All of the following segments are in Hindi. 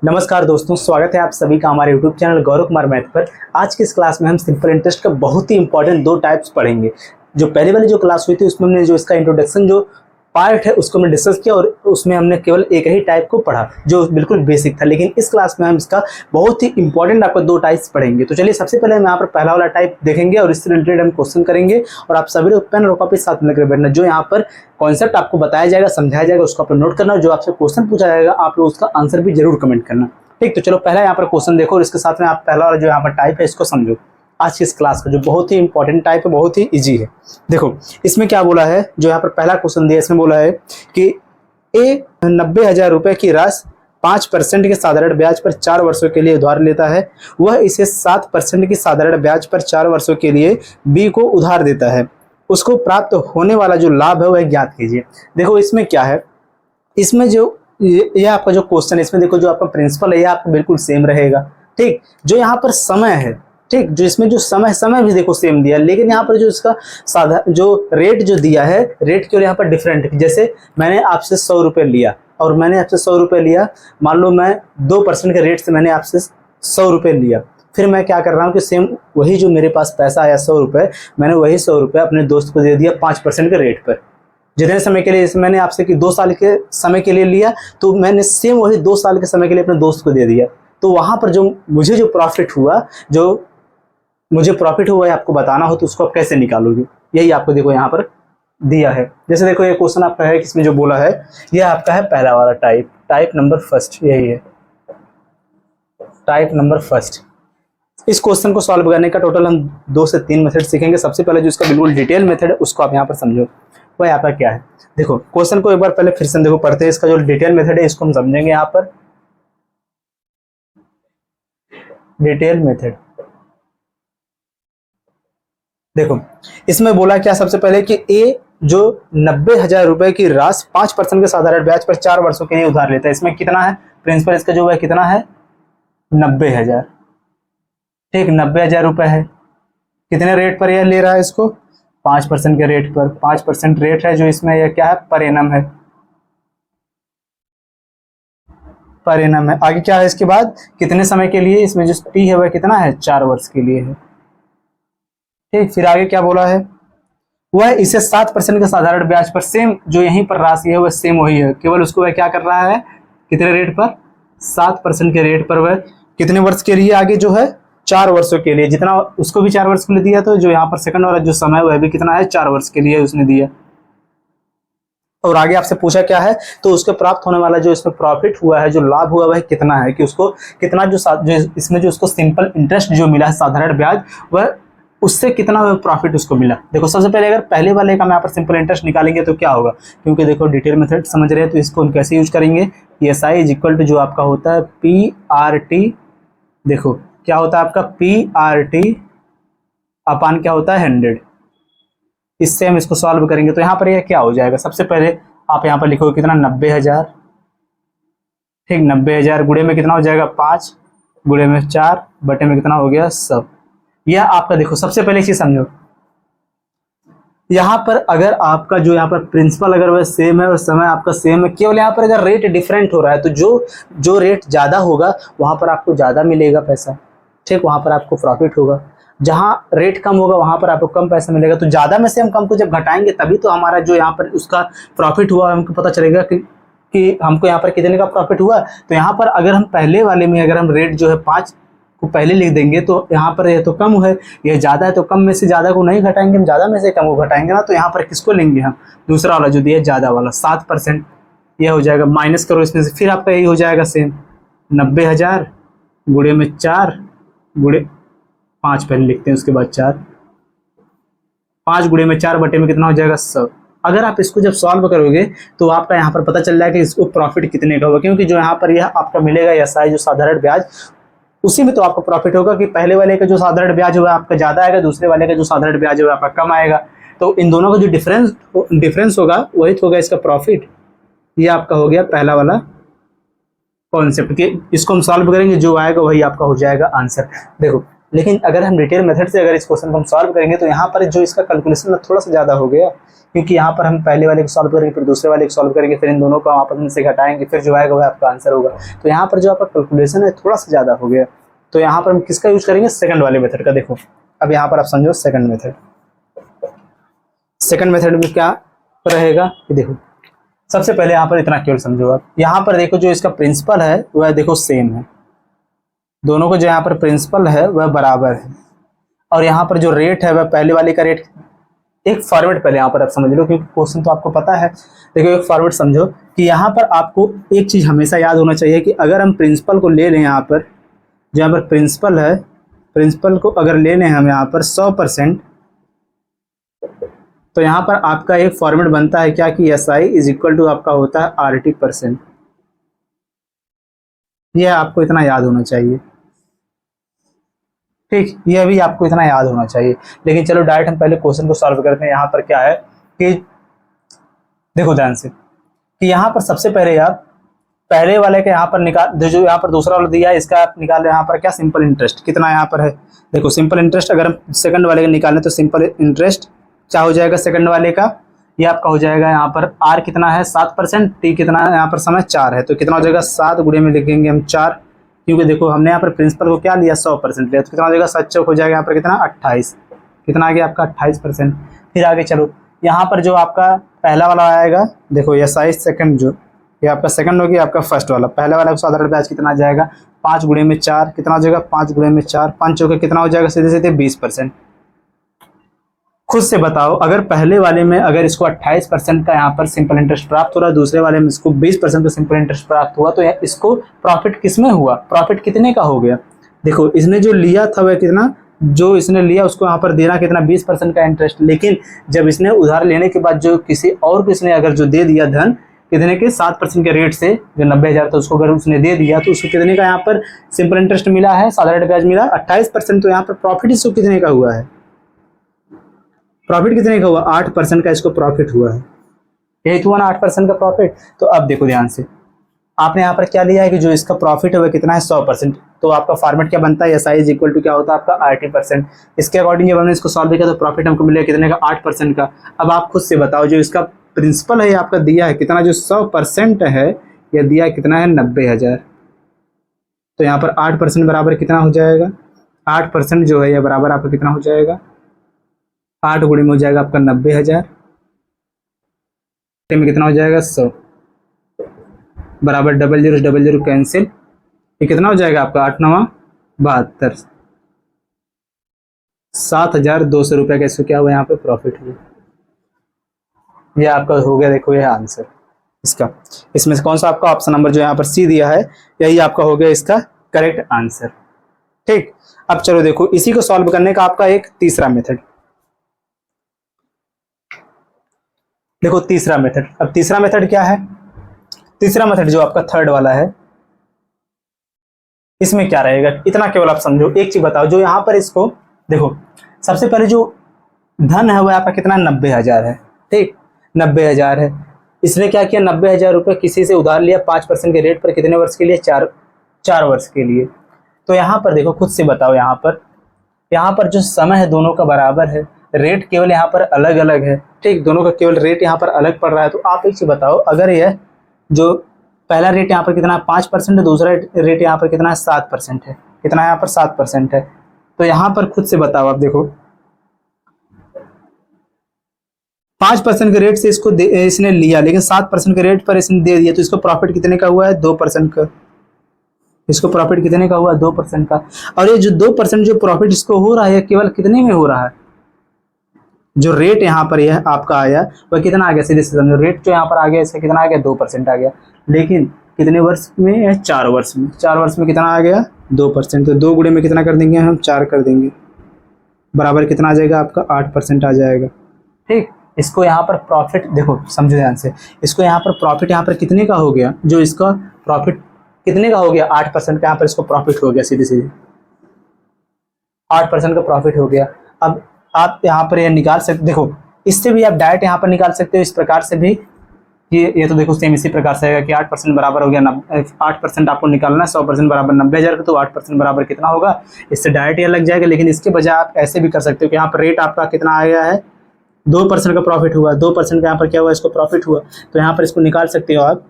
नमस्कार दोस्तों, स्वागत है आप सभी का हमारे YouTube channel Gaurav Kumar math पर। आज की इस क्लास में हम सिंपल इंटरेस्ट का बहुत ही इंपॉर्टेंट दो टाइप्स पढ़ेंगे। जो पहले वाली जो क्लास हुई थी उसमें हमने जो इसका इंट्रोडक्शन जो पार्ट है उसको हमने डिस्कस किया और उसमें हमने केवल एक ही टाइप को पढ़ा जो बिल्कुल बेसिक था। लेकिन इस क्लास में हम इसका बहुत ही इंपॉर्टेंट आपको दो टाइप्स पढ़ेंगे। तो चलिए सबसे पहले हम यहाँ पर पहला वाला टाइप देखेंगे और इससे रिलेटेड हम क्वेश्चन करेंगे और आप सभी लोग पेन और कॉपी साथ में लेकर बैठना। जो यहाँ पर कॉन्सेप्ट आपको बताया जाएगा, समझाया जाएगा, उसको आप नोट करना और जो आपसे क्वेश्चन पूछा जाएगा आप लोग उसका आंसर भी जरूर कमेंट करना। ठीक, तो चलो पहला यहाँ पर क्वेश्चन देखो और इसके साथ में आप पहला वाला जो यहाँ पर टाइप है इसको समझो। आज की इस क्लास का जो बहुत ही इंपॉर्टेंट टाइप है, बहुत ही इजी है। देखो इसमें क्या बोला है, जो यहाँ पर पहला क्वेश्चन दिया इसमें बोला है कि ए 90,000 रुपए की राशि 5% के साधारण ब्याज पर 4 वर्षों के लिए उधार लेता है। वह इसे 7% की साधारण ब्याज पर 4 वर्षों के लिए बी को उधार देता है। उसको प्राप्त होने वाला जो लाभ है वह ज्ञात कीजिए। देखो इसमें क्या है, इसमें जो ये आपका जो क्वेश्चन है इसमें देखो जो आपका प्रिंसिपल है ये आपका बिल्कुल सेम रहेगा। ठीक, जो यहाँ पर समय है, ठीक, जो इसमें जो समय भी देखो सेम दिया, लेकिन यहाँ पर जो इसका जो रेट जो दिया है, रेट केवल यहाँ पर डिफरेंट है। जैसे मैंने आपसे 100 रुपये लिया और मैंने आपसे 100 रुपये लिया, मान लो मैं 2% के रेट से मैंने आपसे 100 रुपये लिया। फिर मैं क्या कर रहा हूँ कि सेम वही जो मेरे पास पैसा आया 100 रुपये, मैंने वही 100 रुपये अपने दोस्त को दे दिया 5% के रेट पर। जितने समय के लिए मैंने आपसे कि 2 साल के समय के लिए लिया, तो मैंने सेम वही 2 साल के समय के लिए अपने दोस्त को दे दिया। तो वहाँ पर जो मुझे जो प्रॉफिट हुआ, जो मुझे प्रॉफिट हुआ है आपको बताना हो तो उसको आप कैसे निकालोगे, यही आपको देखो यहाँ पर दिया है। जैसे देखो ये क्वेश्चन आपका है, इसमें जो बोला है यह आपका है पहला वाला टाइप नंबर फर्स्ट, यही है टाइप नंबर फर्स्ट। इस क्वेश्चन को सॉल्व करने का टोटल हम 2 से 3 मेथड सीखेंगे। सबसे पहले जो इसका बिल्कुल डिटेल मेथड है उसको आप यहाँ पर समझो, वह यहाँ पर क्या है। देखो क्वेश्चन को एक बार पहले फिर से देखो पढ़ते हैं, इसका जो डिटेल मेथड है इसको हम समझेंगे। यहाँ पर डिटेल मेथड देखो इसमें बोला क्या, सबसे पहले कि ए जो 90,000 रुपए की राशि 5% के साधारण ब्याज पर 4 वर्षों के लिए उधार लेता है। इसमें कितना है प्रिंसिपल, इसका जो है कितना है 90,000। ठीक, 90,000 रुपए है। कितने रेट पर यह ले रहा है इसको, 5% के रेट पर। 5% रेट है जो इसमें यह क्या है, पर एनम है, पर एनम है। आगे क्या है इसके बाद, कितने समय के लिए, इसमें जो टी है वह कितना है 4 वर्ष के लिए है। ठीक, फिर आगे क्या बोला है, वह इसे 7% के साधारण ब्याज पर, सेम जो यहीं पर राशि है वह सेम वही है, केवल उसको वह क्या कर रहा है, कितने रेट पर, 7% के रेट पर। वह कितने वर्ष के लिए, आगे जो है 4 वर्षों के लिए। जितना उसको भी 4 वर्ष के लिए दिया, तो जो यहाँ पर सेकंड वाला जो समय वह भी कितना है 4 वर्ष के लिए उसने दिया। और आगे आपसे पूछा क्या है, तो उसके प्राप्त होने वाला जो इसमें प्रॉफिट हुआ है, जो लाभ हुआ वह कितना है, कि उसको कितना जो इसमें जो उसको सिंपल इंटरेस्ट जो मिला है साधारण ब्याज, वह उससे कितना प्रॉफिट उसको मिला। देखो सबसे पहले अगर पहले वाले का मैं यहाँ पर सिंपल इंटरेस्ट निकालेंगे तो क्या होगा, क्योंकि देखो डिटेल मेथड समझ रहे हैं तो इसको हम कैसे यूज करेंगे। S I is equal to जो आपका होता है PRT, देखो क्या होता है आपका PRT अपान क्या होता है 100। इससे हम इसको सॉल्व करेंगे तो यहाँ पर यह क्या हो जाएगा, सबसे पहले आप यहाँ पर लिखोगे कितना 90,000। ठीक, 90,000 गुणे में कितना हो जाएगा 5, गुणे में 4, बटे में कितना हो गया 100। यह आपका देखो सबसे पहले चीज समझो, यहाँ पर अगर आपका जो यहाँ पर प्रिंसिपल अगर वह सेम है और समय आपका सेम है, केवल यहाँ पर अगर रेट डिफरेंट हो रहा है तो जो रेट ज्यादा होगा वहां पर आपको ज्यादा मिलेगा पैसा। ठीक, वहां पर आपको प्रॉफिट होगा। जहां रेट कम होगा वहां पर आपको कम पैसा मिलेगा। तो ज्यादा में से हम कम को जब घटाएंगे तभी तो हमारा जो यहाँ पर उसका प्रॉफिट हुआ हमको पता चलेगा कि हमको यहाँ पर कितने का प्रॉफिट हुआ। तो यहाँ पर अगर हम पहले वाले में अगर हम रेट जो है 5 को पहले लिख देंगे तो यहाँ पर यह तो कम है, यह ज्यादा है, तो कम में से ज्यादा को नहीं घटाएंगे, हम ज्यादा में से कम को घटाएंगे ना। तो यहाँ पर किसको लेंगे हम, दूसरा वाला जो दिया ज्यादा वाला 7%, यह हो जाएगा। माइनस करो इसमें से, फिर आपका यही हो जाएगा सेम 90,000 गुणे में 4 गुणे 5 पहले लिखते हैं, उसके बाद 4, 5 गुणे में 4 बटे में कितना हो जाएगा 100। अगर आप इसको जब सॉल्व करोगे तो आपका यहाँ पर पता चल जाएगा कि इसको प्रॉफिट कितने का होगा, क्योंकि जो यहाँ पर यह आपका मिलेगा एसआई जो साधारण ब्याज, उसी में तो आपको प्रॉफिट होगा कि पहले वाले का जो साधारण ब्याज होगा आपका ज्यादा आएगा, दूसरे वाले का जो साधारण ब्याज होगा आपका कम आएगा। तो इन दोनों का जो डिफरेंस होगा वही तो होगा इसका प्रॉफिट। ये आपका हो गया पहला वाला कॉन्सेप्ट, कि इसको हम सॉल्व करेंगे जो आएगा वही आपका हो जाएगा आंसर। देखो लेकिन अगर हम डिटेल मेथड से अगर इस क्वेश्चन को हम सॉल्व करेंगे तो यहाँ पर जो इसका कैलकुलेशन थोड़ा सा ज़्यादा हो गया, क्योंकि यहाँ पर हम पहले वाले को सॉल्व करेंगे, फिर दूसरे वाले को सॉल्व करेंगे, फिर इन दोनों को आपस में से घटाएंगे, फिर जो आएगा वह आपका आंसर होगा। तो यहाँ पर जो आपका कैलकुलेशन है थोड़ा सा ज़्यादा हो गया। तो यहाँ पर हम किसका यूज करेंगे, सेकंड वाले मेथड का। देखो अब यहाँ पर आप समझो सेकंड मेथड। सेकंड मेथड में क्या रहेगा, ये देखो सबसे पहले यहाँ पर इतना केवल समझो आप, यहाँ पर देखो जो इसका प्रिंसिपल है वह देखो सेम है, दोनों को जो यहाँ पर प्रिंसिपल है वह बराबर है, और यहाँ पर जो रेट है वह पहले वाले का रेट, एक फॉर्मेट पहले यहाँ पर आप समझ लो क्योंकि क्वेश्चन तो आपको पता है। देखो एक फॉर्मेट समझो कि यहाँ पर आपको एक चीज़ हमेशा याद होना चाहिए कि अगर हम प्रिंसिपल को ले लें, यहाँ पर जहाँ पर प्रिंसिपल है, प्रिंसिपल को अगर ले लें हम यहाँ पर 100%, तो यहाँ पर आपका एक फॉर्मेट बनता है क्या कि SI इज इक्वल टू आपका होता है RT%। यह आपको इतना याद होना चाहिए, ठीक, यह भी आपको इतना याद होना चाहिए। लेकिन चलो डायरेक्ट हम पहले क्वेश्चन को सॉल्व करते हैं। यहाँ पर क्या है कि देखो ध्यान से कि यहाँ पर सबसे पहले आप पहले वाले के यहाँ पर निकाल, जो यहाँ पर दूसरा वाला दिया है इसका आप निकाल रहे हैं। यहाँ पर क्या सिंपल इंटरेस्ट कितना यहाँ पर है, देखो सिंपल इंटरेस्ट अगर हम सेकंड वाले का निकालें तो सिंपल इंटरेस्ट क्या हो जाएगा सेकंड वाले का, ये आपका हो जाएगा यहाँ पर R कितना है 7%, T कितना है यहाँ पर समय 4 है, तो कितना हो जाएगा 7 गुणे में लिखेंगे हम 4, क्योंकि देखो हमने यहाँ पर प्रिंसिपल को क्या लिया 100% लिया, तो कितना हो जाएगा 7 चौक हो जाएगा यहाँ पर कितना 28, कितना आ गया आपका 28%। फिर आगे चलो यहाँ पर जो आपका पहला वाला आएगा, देखो SI सेकंड, जो ये आपका सेकंड हो गया, आपका फर्स्ट वाला पहले वाला साधारण ब्याज कितना आ जाएगा 5 गुणे में 4, कितना हो जाएगा 5 गुणे में 4, 5 चौके कितना हो जाएगा सीधे सीधे 20%। खुद से बताओ अगर पहले वाले में अगर इसको 28% का यहाँ पर सिंपल इंटरेस्ट प्राप्त हो रहा है, दूसरे वाले में इसको 20% का सिंपल इंटरेस्ट प्राप्त हुआ, तो इसको प्रॉफिट किसमें हुआ, प्रॉफिट कितने का हो गया। देखो इसने जो लिया था वह कितना, जो इसने लिया उसको यहाँ पर देना कितना 20% का इंटरेस्ट, लेकिन जब इसने उधार लेने के बाद जो किसी और किसने अगर जो दे दिया धन कितने के 7% के रेट से, जो 90,000 था उसको अगर उसने दे दिया तो उसको कितने का यहाँ पर सिंपल इंटरेस्ट मिला है, साधारण ब्याज मिला 28%। तो यहाँ पर प्रॉफिट इसको कितने का हुआ है, प्रॉफिट कितने का हुआ 8% का इसको प्रॉफिट हुआ है, यही तो हुआ ना 8% का प्रॉफिट। तो अब देखो ध्यान से आपने यहाँ पर क्या लिया है कि जो इसका प्रॉफिट है वह कितना है 100%, तो आपका फॉर्मेट क्या बनता है SI इज इक्वल टू क्या होता है आपका RT%। इसके अकॉर्डिंग जब हमने इसको सॉल्व किया तो प्रॉफिट हमको मिलेगा कितने का 8% का। अब आप खुद से बताओ जो इसका प्रिंसिपल है आपका दिया है कितना, जो 100% है यह दिया कितना है 90,000, तो यहाँ पर 8% बराबर कितना हो जाएगा, 8% जो है यह बराबर आपका कितना हो जाएगा 8 गुणे में हो जाएगा आपका 90,000 में कितना हो जाएगा 100 बराबर 00 कैंसिल, ये कितना हो जाएगा आपका 8 9 72, 7,200 रुपये का इसको क्या हुआ यहाँ पे प्रॉफिट हुआ। ये आपका हो गया, देखो ये आंसर इसका, इसमें से कौन सा आपका ऑप्शन नंबर जो यहाँ पर C दिया है यही आपका हो गया इसका करेक्ट आंसर। ठीक, अब चलो देखो इसी को सॉल्व करने का आपका एक तीसरा मेथड, देखो तीसरा मेथड। अब तीसरा मेथड क्या है, तीसरा मेथड जो आपका थर्ड वाला है इसमें क्या रहेगा, इतना केवल आप समझो। एक चीज बताओ जो यहाँ पर इसको देखो सबसे पहले जो धन है वह आपका कितना 90,000 है, ठीक 90,000 है। इसने क्या किया 90,000 रुपये किसी से उधार लिया 5% के रेट पर, कितने वर्ष के लिए 4 वर्ष के लिए। तो यहाँ पर देखो खुद से बताओ, यहाँ पर जो समय है दोनों का बराबर है, रेट केवल यहाँ पर अलग अलग है, ठीक दोनों का केवल रेट यहाँ पर अलग पड़ रहा है। तो आप एक चीज बताओ अगर यह जो पहला रेट यहाँ पर कितना 5% है, दूसरा रेट यहाँ पर कितना है 7% है, कितना है यहाँ पर 7% है। तो यहाँ पर खुद से बताओ आप देखो 5% के रेट से इसको इसने लिया, लेकिन 7% के रेट पर इसने दे दिया, तो इसको प्रॉफिट कितने का हुआ है 2% का, इसको प्रॉफिट कितने का हुआ 2% का। और ये जो 2% जो प्रॉफिट इसको हो रहा है केवल कितने में हो रहा है, जो रेट यहाँ पर यह आपका आया वह कितना आ गया, सीधे सीधे समझो रेट जो यहाँ पर आ गया इसका कितना आ गया 2% आ गया, लेकिन कितने वर्ष में है 4 वर्ष में, 4 वर्ष में कितना आ गया 2%। तो 2 गुणे में कितना कर देंगे हम 4 कर देंगे, बराबर कितना आ जाएगा आपका 8% आ जाएगा। ठीक, इसको यहाँ पर प्रॉफिट देखो समझो ध्यान से, इसको यहाँ पर प्रॉफिट यहाँ पर कितने का हो गया, जो इसका प्रॉफिट कितने का हो गया 8% का यहाँ पर इसको प्रॉफिट हो गया, सीधे सीधे 8% का प्रॉफिट हो गया। अब आप यहाँ पर यह निकाल सकते, देखो इससे भी आप डायरेक्ट यहाँ पर निकाल सकते हो, इस प्रकार से भी ये तो देखो सेम इसी प्रकार से आएगा कि 8% बराबर हो गया 8% आपको निकालना है, 100% बराबर 90,000 का, तो 8% बराबर कितना होगा, इससे डायरेक्ट यह लग जाएगा। लेकिन इसके बजाय आप ऐसे भी कर सकते हो कि यहाँ पर रेट आपका कितना आया है, 2% का प्रॉफिट हुआ, 2% का यहाँ पर क्या हुआ, इसको प्रॉफिट हुआ, तो यहाँ पर इसको निकाल सकते हो आप।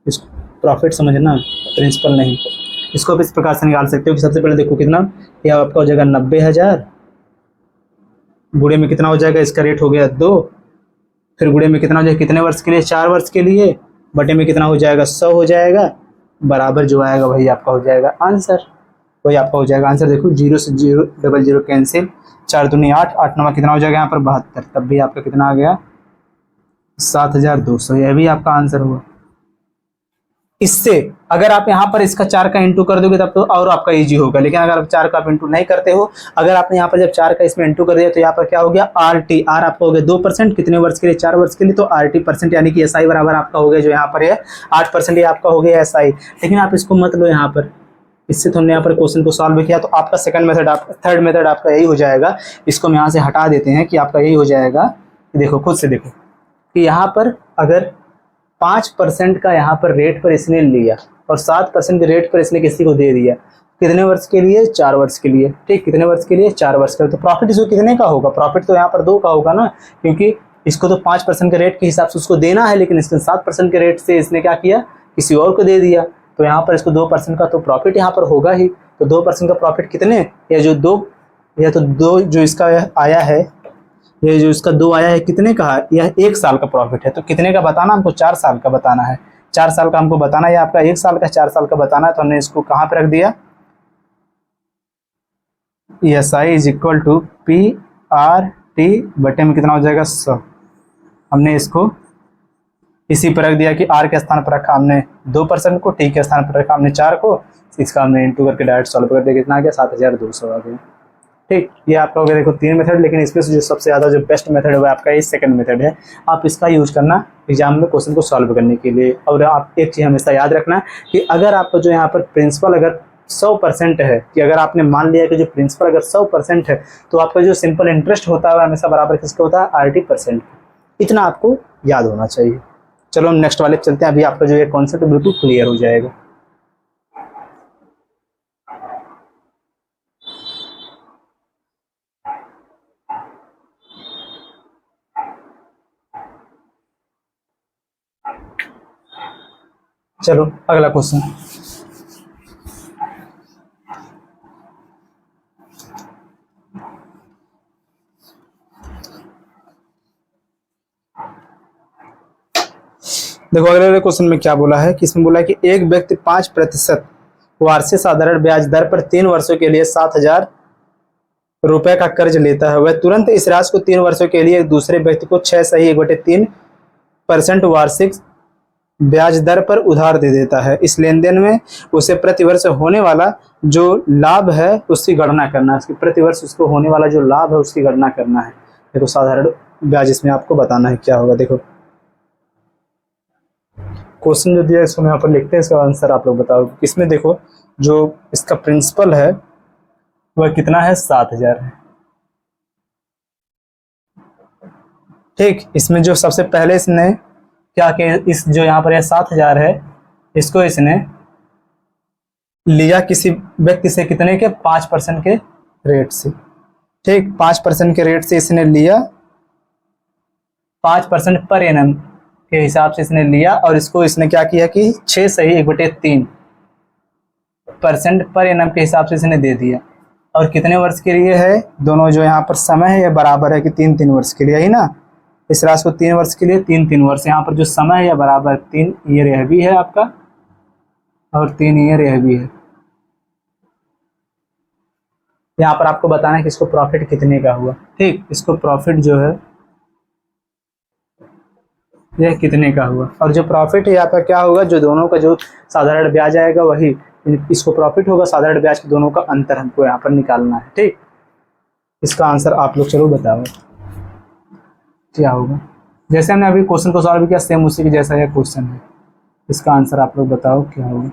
इसको प्रॉफिट समझना, प्रिंसिपल नहीं। इसको आप इस प्रकार से निकाल सकते हो कि सबसे पहले देखो कितना, यह आपका हो जाएगा 90,000, गुणे में कितना हो जाएगा, इसका रेट हो गया 2, फिर गुणे में कितना हो जाएगा, कितने वर्ष के लिए, 4 वर्ष के लिए, बटे में कितना हो जाएगा, 100 हो जाएगा, बराबर जो आएगा वही आपका हो जाएगा आंसर, वही आपका हो जाएगा आंसर। देखो 0 से 0 डबल 0 कैंसिल, 4 दूनी 8, 8 9 कितना हो जाएगा यहाँ पर 72, तब भी आपका कितना आ गया 7,200, यह भी आपका आंसर हुआ। इससे अगर आप यहाँ पर इसका 4 का इंटू कर दोगे तब तो और आपका इजी होगा, लेकिन अगर आप 4 का आप इंटू नहीं करते हो, अगर आपने यहाँ पर जब 4 का इसमें इंटू कर दिया तो यहाँ पर क्या हो गया, RT, R आपका हो गया 2%, कितने वर्ष के लिए, 4 वर्ष के लिए, तो RT परसेंट यानी कि SI बराबर आपका हो गया जो यहाँ पर है 8%, ये आपका हो गया SI। लेकिन आप इसको मत लो यहाँ पर, इससे तो हमने यहाँ पर क्वेश्चन को सॉल्व किया, तो आपका सेकंड मेथड, थर्ड मेथड आपका यही हो जाएगा। इसको हम यहाँ से हटा देते हैं कि आपका यही हो जाएगा। देखो खुद से देखो कि यहाँ पर अगर 5% का यहाँ पर रेट पर इसने लिया और 7% के रेट पर इसने किसी को दे दिया, कितने वर्ष के लिए, 4 वर्ष के लिए, ठीक, कितने वर्ष के लिए, 4 वर्ष के लिए, तो प्रॉफिट इसको कितने का होगा, प्रॉफिट तो यहाँ पर 2 का होगा ना, क्योंकि इसको तो 5% के रेट के हिसाब से उसको देना है, लेकिन इसने 7% के रेट से इसने क्या किया, किसी और को दे दिया, तो यहाँ पर इसको 2% का तो प्रॉफिट यहाँ पर होगा ही। तो 2% का प्रॉफिट कितने, या जो 2 जो इसका आया है, ये जो इसका 2 आया है कितने का है, यह 1 साल का प्रॉफिट है, तो कितने का बताना हमको, 4 साल का बताना है, 4 साल का हमको बताना है, या आपका 1 साल का 4 साल का बताना है, तो हमने इसको कहाँ पे रख दिया, SI is equal to PRT बटे में कितना हो जाएगा 100, हमने इसको इसी पर रख दिया कि R के स्थान पर रखा हमने 2% को, T के स्थान पर रखा हमने 4 को, इसका हमने इंटू करके डायरेक्ट सॉल्व कर दिया, कितना आ गया 7,200 आ गया। ठीक, ये आपका हो गया देखो 3 मेथड, लेकिन इसमें से जो सबसे ज़्यादा जो बेस्ट मेथड है वो आपका ये सेकंड मेथड है। आप इसका यूज करना एग्जाम में क्वेश्चन को सॉल्व करने के लिए। और आप एक चीज़ हमेशा याद रखना कि अगर आपका जो यहाँ पर प्रिंसिपल अगर 100% है, कि अगर आपने मान लिया कि जो प्रिंसिपल अगर 100% है, तो आपका जो सिंपल इंटरेस्ट होता है हमेशा बराबर किसका होता है, RT%। इतना आपको याद होना चाहिए। चलो हम नेक्स्ट वाले चलते हैं, अभी आपका जो ये कॉन्सेप्ट बिल्कुल क्लियर हो जाएगा। चलो अगला क्वेश्चन, देखो अगले क्वेश्चन में क्या बोला है कि इसमें बोला है कि एक व्यक्ति 5% वार्षिक साधारण ब्याज दर पर 3 वर्षों के लिए 7,000 रुपए का कर्ज लेता है। वह तुरंत इस राशि को 3 वर्षों के लिए एक दूसरे व्यक्ति को 6.1/3% वार्षिक ब्याज दर पर उधार दे देता है। इस लेन देन में उसे प्रतिवर्ष होने वाला जो लाभ है उसकी गणना करना है। प्रतिवर्ष उसको होने वाला जो लाभ है उसकी गणना करना है। देखो साधारण ब्याज इसमें आपको बताना है क्या होगा। देखो क्वेश्चन जो दिया है इसको यहाँ पर लिखते हैं, इसका आंसर आप लोग बताओ। इसमें देखो जो इसका प्रिंसिपल है वह कितना है, 7,000 है। ठीक, इसमें जो सबसे पहले इसने क्या कि इस जो यहाँ पर 7,000 है इसको इसने लिया किसी व्यक्ति से, कितने के, 5% के रेट से। ठीक, 5% के रेट से इसने लिया, 5% पर एनम के हिसाब से इसने लिया, और इसको इसने क्या किया कि 6.1/3% पर एनम के हिसाब से इसने दे दिया। और कितने वर्ष के लिए है, दोनों जो यहाँ पर समय है ये बराबर है कि 3-3 वर्ष के लिए, ही ना। इस राशि को 3 वर्ष के लिए 3-3 वर्ष, यहाँ पर जो समय है यह बराबर 3 ईयर यह भी है आपका, और 3 ईयर यह भी है। यहाँ पर आपको बताना है कि इसको प्रॉफिट कितने का हुआ। ठीक, इसको प्रॉफिट जो है यह कितने का हुआ, और जो प्रॉफिट है यहाँ पर क्या होगा, जो दोनों का जो साधारण ब्याज आएगा वही इसको प्रॉफिट होगा, साधारण ब्याज के दोनों का अंतर हमको यहाँ पर निकालना है। ठीक, इसका आंसर आप लोग चलो बताओ क्या होगा। जैसे हमने अभी क्वेश्चन को सॉल्व किया सेम उसी के जैसा यह क्वेश्चन है। इसका आंसर आप लोग बताओ क्या होगा।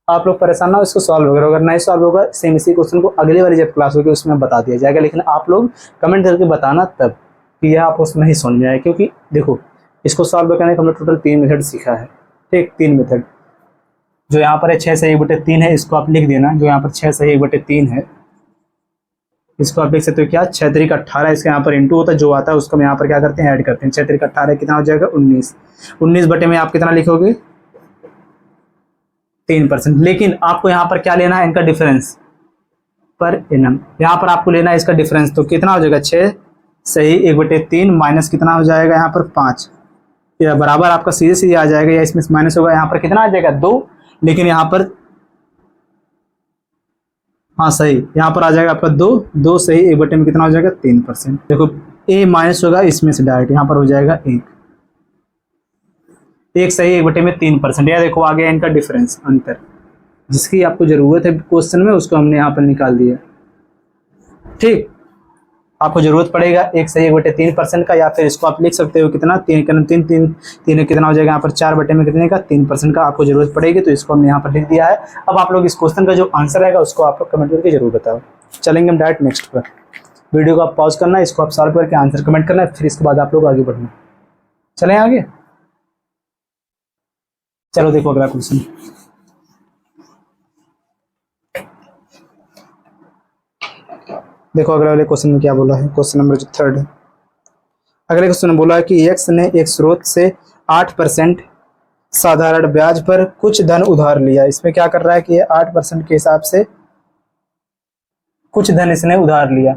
आप लोग परेशान ना हो, इसको सॉल्व करो। अगर नहीं सॉल्व होगा सेम इसी क्वेश्चन को अगले वाली जब क्लास होगी उसमें बता दिया जाएगा, लेकिन आप लोग कमेंट करके बताना तब कि यह आप उसमें ही समझ में आए। क्योंकि देखो इसको सॉल्व करने का हमने टोटल 3 मेथड सीखा है। ठीक, 3 मेथड। जो यहाँ पर है 6 से 1/3 है, इसको आप लिख देना। जो यहाँ पर 6 से 1/3 है, इसको आप लिख सकते हो क्या, 6 3 18, इसके यहाँ पर इंटू होता है, जो आता है उसको हम यहाँ पर क्या करते हैं, ऐड करते हैं। 6 3 18 कितना हो जाएगा, 19। 19 बटे में आप कितना लिखोगे, 3%। लेकिन आपको यहाँ पर क्या लेना है, इनका डिफरेंस पर एनम। यहाँ पर आपको लेना है इसका डिफरेंस, तो कितना हो जाएगा, 6 सही 1/3 माइनस कितना हो जाएगा यहाँ पर 5, या बराबर आपका सीधे सीधे आ जाएगा, या इसमें माइनस होगा, यहाँ पर कितना आ जाएगा 2, लेकिन यहाँ पर हाँ सही, यहाँ पर आ जाएगा आपका 2, 2 सही 1/में कितना हो जाएगा 3%। देखो ए माइनस होगा इसमें से डायरेक्ट, यहाँ पर हो जाएगा 1, 1 सही 1/में 3%। यह देखो आ गया इनका डिफरेंस, अंतर, जिसकी आपको जरूरत है क्वेश्चन में, उसको हमने यहाँ पर निकाल दिया। ठीक, आपको जरूरत पड़ेगा 1 सही 1/3% का, या फिर इसको आप लिख सकते हो कितना, 3 कितना हो जाएगा यहाँ पर 4 में कितने का, 3% का आपको जरूरत पड़ेगी, तो इसको हमने यहाँ पर लिख दिया है। अब आप लोग इस क्वेश्चन का जो आंसर रहेगा उसको आप लोग कमेंट करके जरूर बताओ। चलेंगे हम डायरेक्ट नेक्स्ट पर। वीडियो को आप पॉज करना है, इसको आप सॉल्व करके आंसर कमेंट करना है, फिर इसके बाद आप लोग आगे बढ़ना। चलें आगे, चलो देखो अगला क्वेश्चन। देखो अगले वाले क्वेश्चन में क्या बोला है, क्वेश्चन नंबर जो 3 है। अगले क्वेश्चन में बोला है कि एक्स ने एक स्रोत से 8% साधारण ब्याज पर कुछ धन उधार लिया। इसमें क्या कर रहा है कि ये 8% के हिसाब से कुछ धन इसने उधार लिया,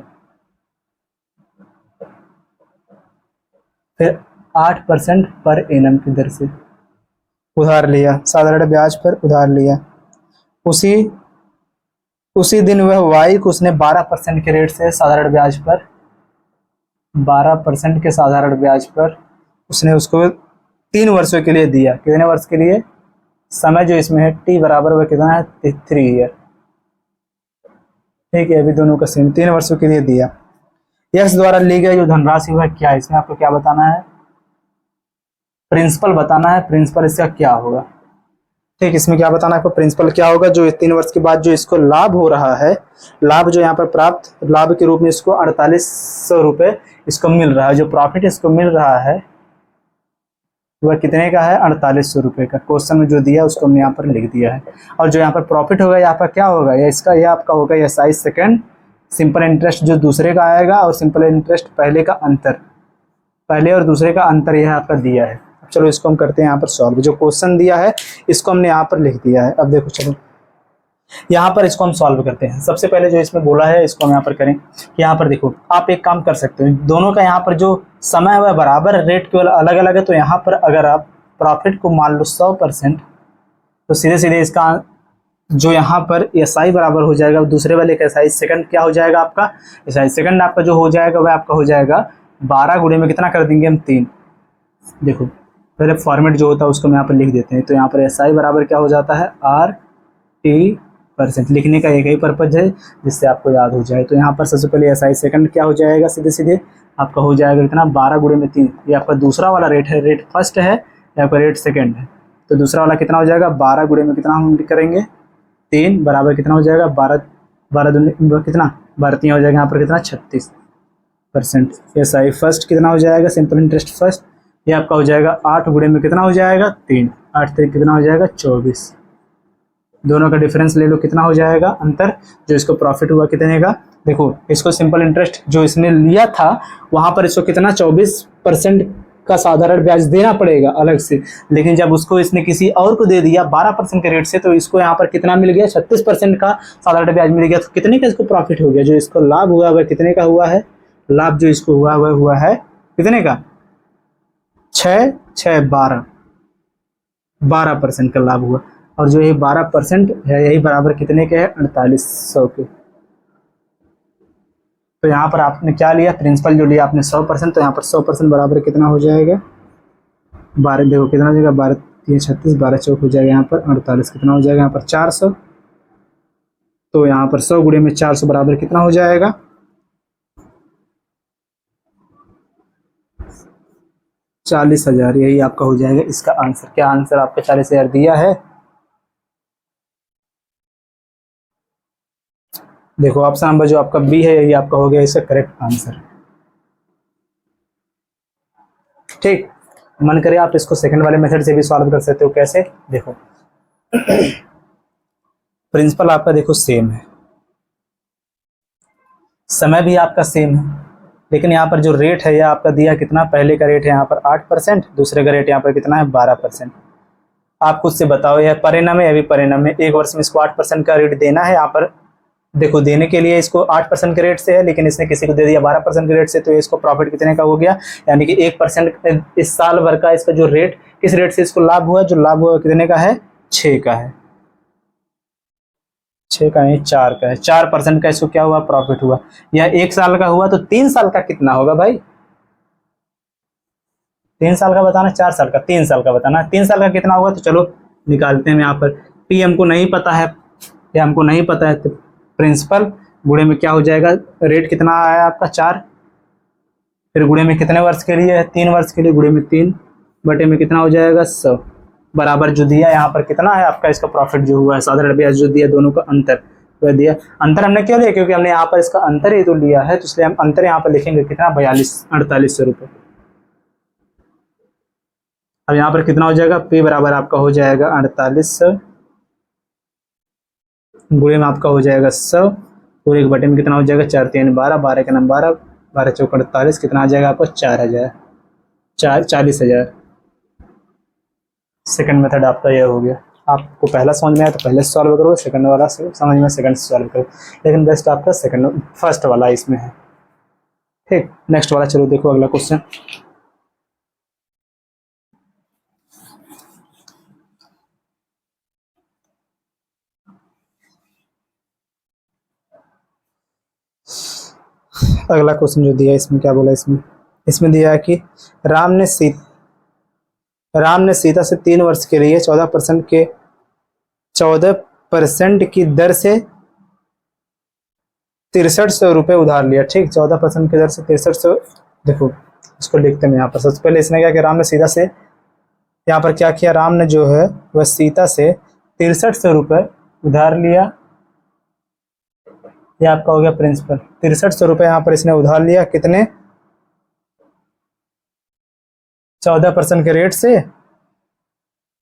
फिर 8% पर एनम की दर से उधार लिया, साधारण ब्याज पर उधार लिया। उसी दिन वह वाई को उसने 12% के रेट से साधारण ब्याज पर, 12% के साधारण ब्याज पर उसने उसको 3 वर्षों के लिए दिया। कितने वर्ष के लिए, समय जो इसमें है टी बराबर वह कितना है, 3 ईयर। ठीक है, अभी दोनों का सेम, 3 वर्षों के लिए दिया। यक्स द्वारा ली गई जो धनराशि वह क्या है, इसमें आपको क्या बताना है, प्रिंसिपल बताना है। प्रिंसिपल इसका क्या होगा, ठीक, इसमें क्या बताना है आपको, प्रिंसिपल क्या होगा, जो 3 वर्ष के बाद जो इसको लाभ हो रहा है, लाभ जो यहाँ पर प्राप्त लाभ के रूप में इसको 4800 रुपये इसको मिल रहा है, जो प्रॉफिट इसको मिल रहा है वह कितने का है, 4800 रुपये का। क्वेश्चन में जो दिया उसको हमने यहाँ पर लिख दिया है। और जो यहाँ पर प्रॉफिट होगा यहाँ पर क्या होगा, या इसका यह आपका होगा SI सेकंड, सिंपल इंटरेस्ट जो दूसरे का आएगा, और सिंपल इंटरेस्ट पहले का अंतर, पहले और दूसरे का अंतर यह आपका दिया है। चलो इसको हम करते हैं यहाँ पर सॉल्व। जो क्वेश्चन दिया है इसको हमने यहाँ पर लिख दिया है। अब देखो चलो यहाँ पर इसको हम सॉल्व करते हैं। सबसे पहले जो इसमें बोला है इसको हम यहाँ पर करें कि यहाँ पर देखो आप एक काम कर सकते हो, दोनों का यहाँ पर जो समय है वह बराबर, रेट केवल अलग अलग है। तो यहाँ पर अगर आप प्रॉफिट को मान लो 100%, तो सीधे सीधे इसका जो यहाँ पर SI बराबर हो जाएगा, दूसरे वाले का SI सेकंड क्या हो जाएगा आपका, SI सेकंड आपका जो हो जाएगा वह आपका हो जाएगा 12 गुणे में कितना कर देंगे हम 3। देखो पहले फॉर्मेट जो होता है उसको हम यहाँ पर लिख देते हैं। तो यहाँ पर SI बराबर क्या हो जाता है, RT%। लिखने का एक ही पर्पज है जिससे आपको याद हो जाए। तो यहाँ पर सबसे पहले SI सेकंड क्या हो जाएगा, सीधे सीधे आपका हो जाएगा कितना, 12 गुणे में 3। ये आपका दूसरा वाला रेट है, रेट फर्स्ट है, यहाँ पर रेट सेकंड है। तो दूसरा वाला कितना हो जाएगा, 12 गुणे में कितना हम करेंगे 3 बराबर कितना हो जाएगा, 12 दूनी कितना, 12 3 हो जाएगा, यहाँ पर कितना 36%। SI फर्स्ट कितना हो जाएगा, सिंपल इंटरेस्ट फर्स्ट, ये आपका हो जाएगा 8 गुणे में कितना हो जाएगा 3, 8 3 कितना हो जाएगा 24। दोनों का डिफरेंस ले लो, कितना हो जाएगा अंतर, जो इसको प्रॉफिट हुआ कितने का। देखो इसको सिंपल इंटरेस्ट जो इसने लिया था वहां पर इसको कितना 24% का साधारण ब्याज देना पड़ेगा अलग से, लेकिन जब उसको इसने किसी और को दे दिया 12% के रेट से, तो इसको यहाँ पर कितना मिल गया, 36% का साधारण ब्याज मिल गया। तो कितने का इसको प्रॉफिट हो गया, जो इसको लाभ हुआ वह कितने का हुआ है, लाभ जो इसको हुआ वह हुआ है कितने का, 6 6 12% का लाभ हुआ। और जो ये 12% है यही बराबर कितने के है, 4800 के। तो यहाँ पर आपने क्या लिया, प्रिंसिपल जो लिया आपने 100%, तो यहाँ पर 100% बराबर कितना हो जाएगा, 12, देखो कितना हो जाएगा, 12 3 36, 12 चौक हो जाएगा यहाँ पर 48, कितना हो जाएगा यहाँ पर 400। तो यहाँ पर 100 गुणे में 400 बराबर कितना हो जाएगा, 40,000। यही आपका हो जाएगा इसका आंसर। क्या आंसर आपका 40,000 दिया है। देखो ऑप्शन नंबर जो आपका बी है यही आपका हो गया इसका करेक्ट आंसर। ठीक, मन करे आप इसको सेकंड वाले मेथड से भी सॉल्व कर सकते हो। कैसे, देखो प्रिंसिपल आपका देखो सेम है, समय भी आपका सेम है, लेकिन यहाँ पर जो रेट है यह आपका दिया कितना, पहले का रेट है यहाँ पर 8%, दूसरे का रेट यहाँ पर कितना है 12%। आप खुद से बताओ यह परिणाम है, यह भी परिणाम है। एक वर्ष में इसको 8% का रेट देना है। यहाँ पर देखो देने के लिए इसको 8% के रेट से है, लेकिन इसने किसी को दे दिया 12% के रेट से, तो इसको प्रॉफिट कितने का हो गया, यानी कि 1% इस साल भर का इसका जो रेट, किस रेट से इसको लाभ हुआ, जो लाभ हुआ कितने का है, 6 का है, 6 का नहीं 4 का है। 4% का इसको क्या हुआ, प्रॉफिट हुआ। यह 1 साल का हुआ, तो 3 साल का कितना होगा भाई, 3 साल का बताना, 4 साल का, 3 साल का बताना, 3 साल का कितना होगा। तो चलो निकालते हैं। यहाँ पर पी हमको नहीं पता है, या हमको नहीं पता है, तो प्रिंसिपल गुणे में क्या हो जाएगा, रेट कितना आया आपका 4, फिर गुणे में कितने वर्ष के लिए है, 3 वर्ष के लिए, गुणे में 3 बटे में कितना हो जाएगा 100, बराबर जो दिया यहाँ पर कितना है आपका, इसका प्रॉफिट जो हुआ है साधारण ब्याज जो दिया, दोनों का अंतर वह दिया। अंतर हमने क्यों लिया, क्योंकि हमने यहाँ पर इसका अंतर ही तो लिया है, तो इसलिए हम अंतर यहाँ पर लिखेंगे कितना, 4800 रुपये। अब यहाँ पर कितना हो जाएगा, p बराबर आपका हो जाएगा 4800, गुणे में आपका हो जाएगा 100, पूरे के बटे में कितना हो जाएगा 4 3 12, 12 का नाम 12, 12 चौक 48, कितना आ जाएगा आपको 40,000। सेकंड मेथड आपका यह हो गया। आपको पहला समझ में आया तो पहले से सॉल्व करो, सेकंड वाला समझ में सेकंड से सॉल्व करो, लेकिन बेस्ट आपका फर्स्ट वाला इसमें है। ठीक, नेक्स्ट वाला चलो देखो अगला क्वेश्चन। अगला क्वेश्चन जो दिया इसमें क्या बोला, इसमें दिया है कि राम ने सीता से 3 वर्ष के लिए 14% की दर से 6300 रुपये उधार लिया। ठीक, 14% की दर से 6300, देखो इसको लिखते हैं यहाँ पर। सबसे पहले इसने क्या किया, राम ने सीता से यहाँ पर क्या किया, राम ने जो है वह सीता से 6300 रुपये उधार लिया। ये आपका हो गया प्रिंसिपल, 6300 रुपये यहाँ पर इसने उधार लिया, कितने, 14% के रेट से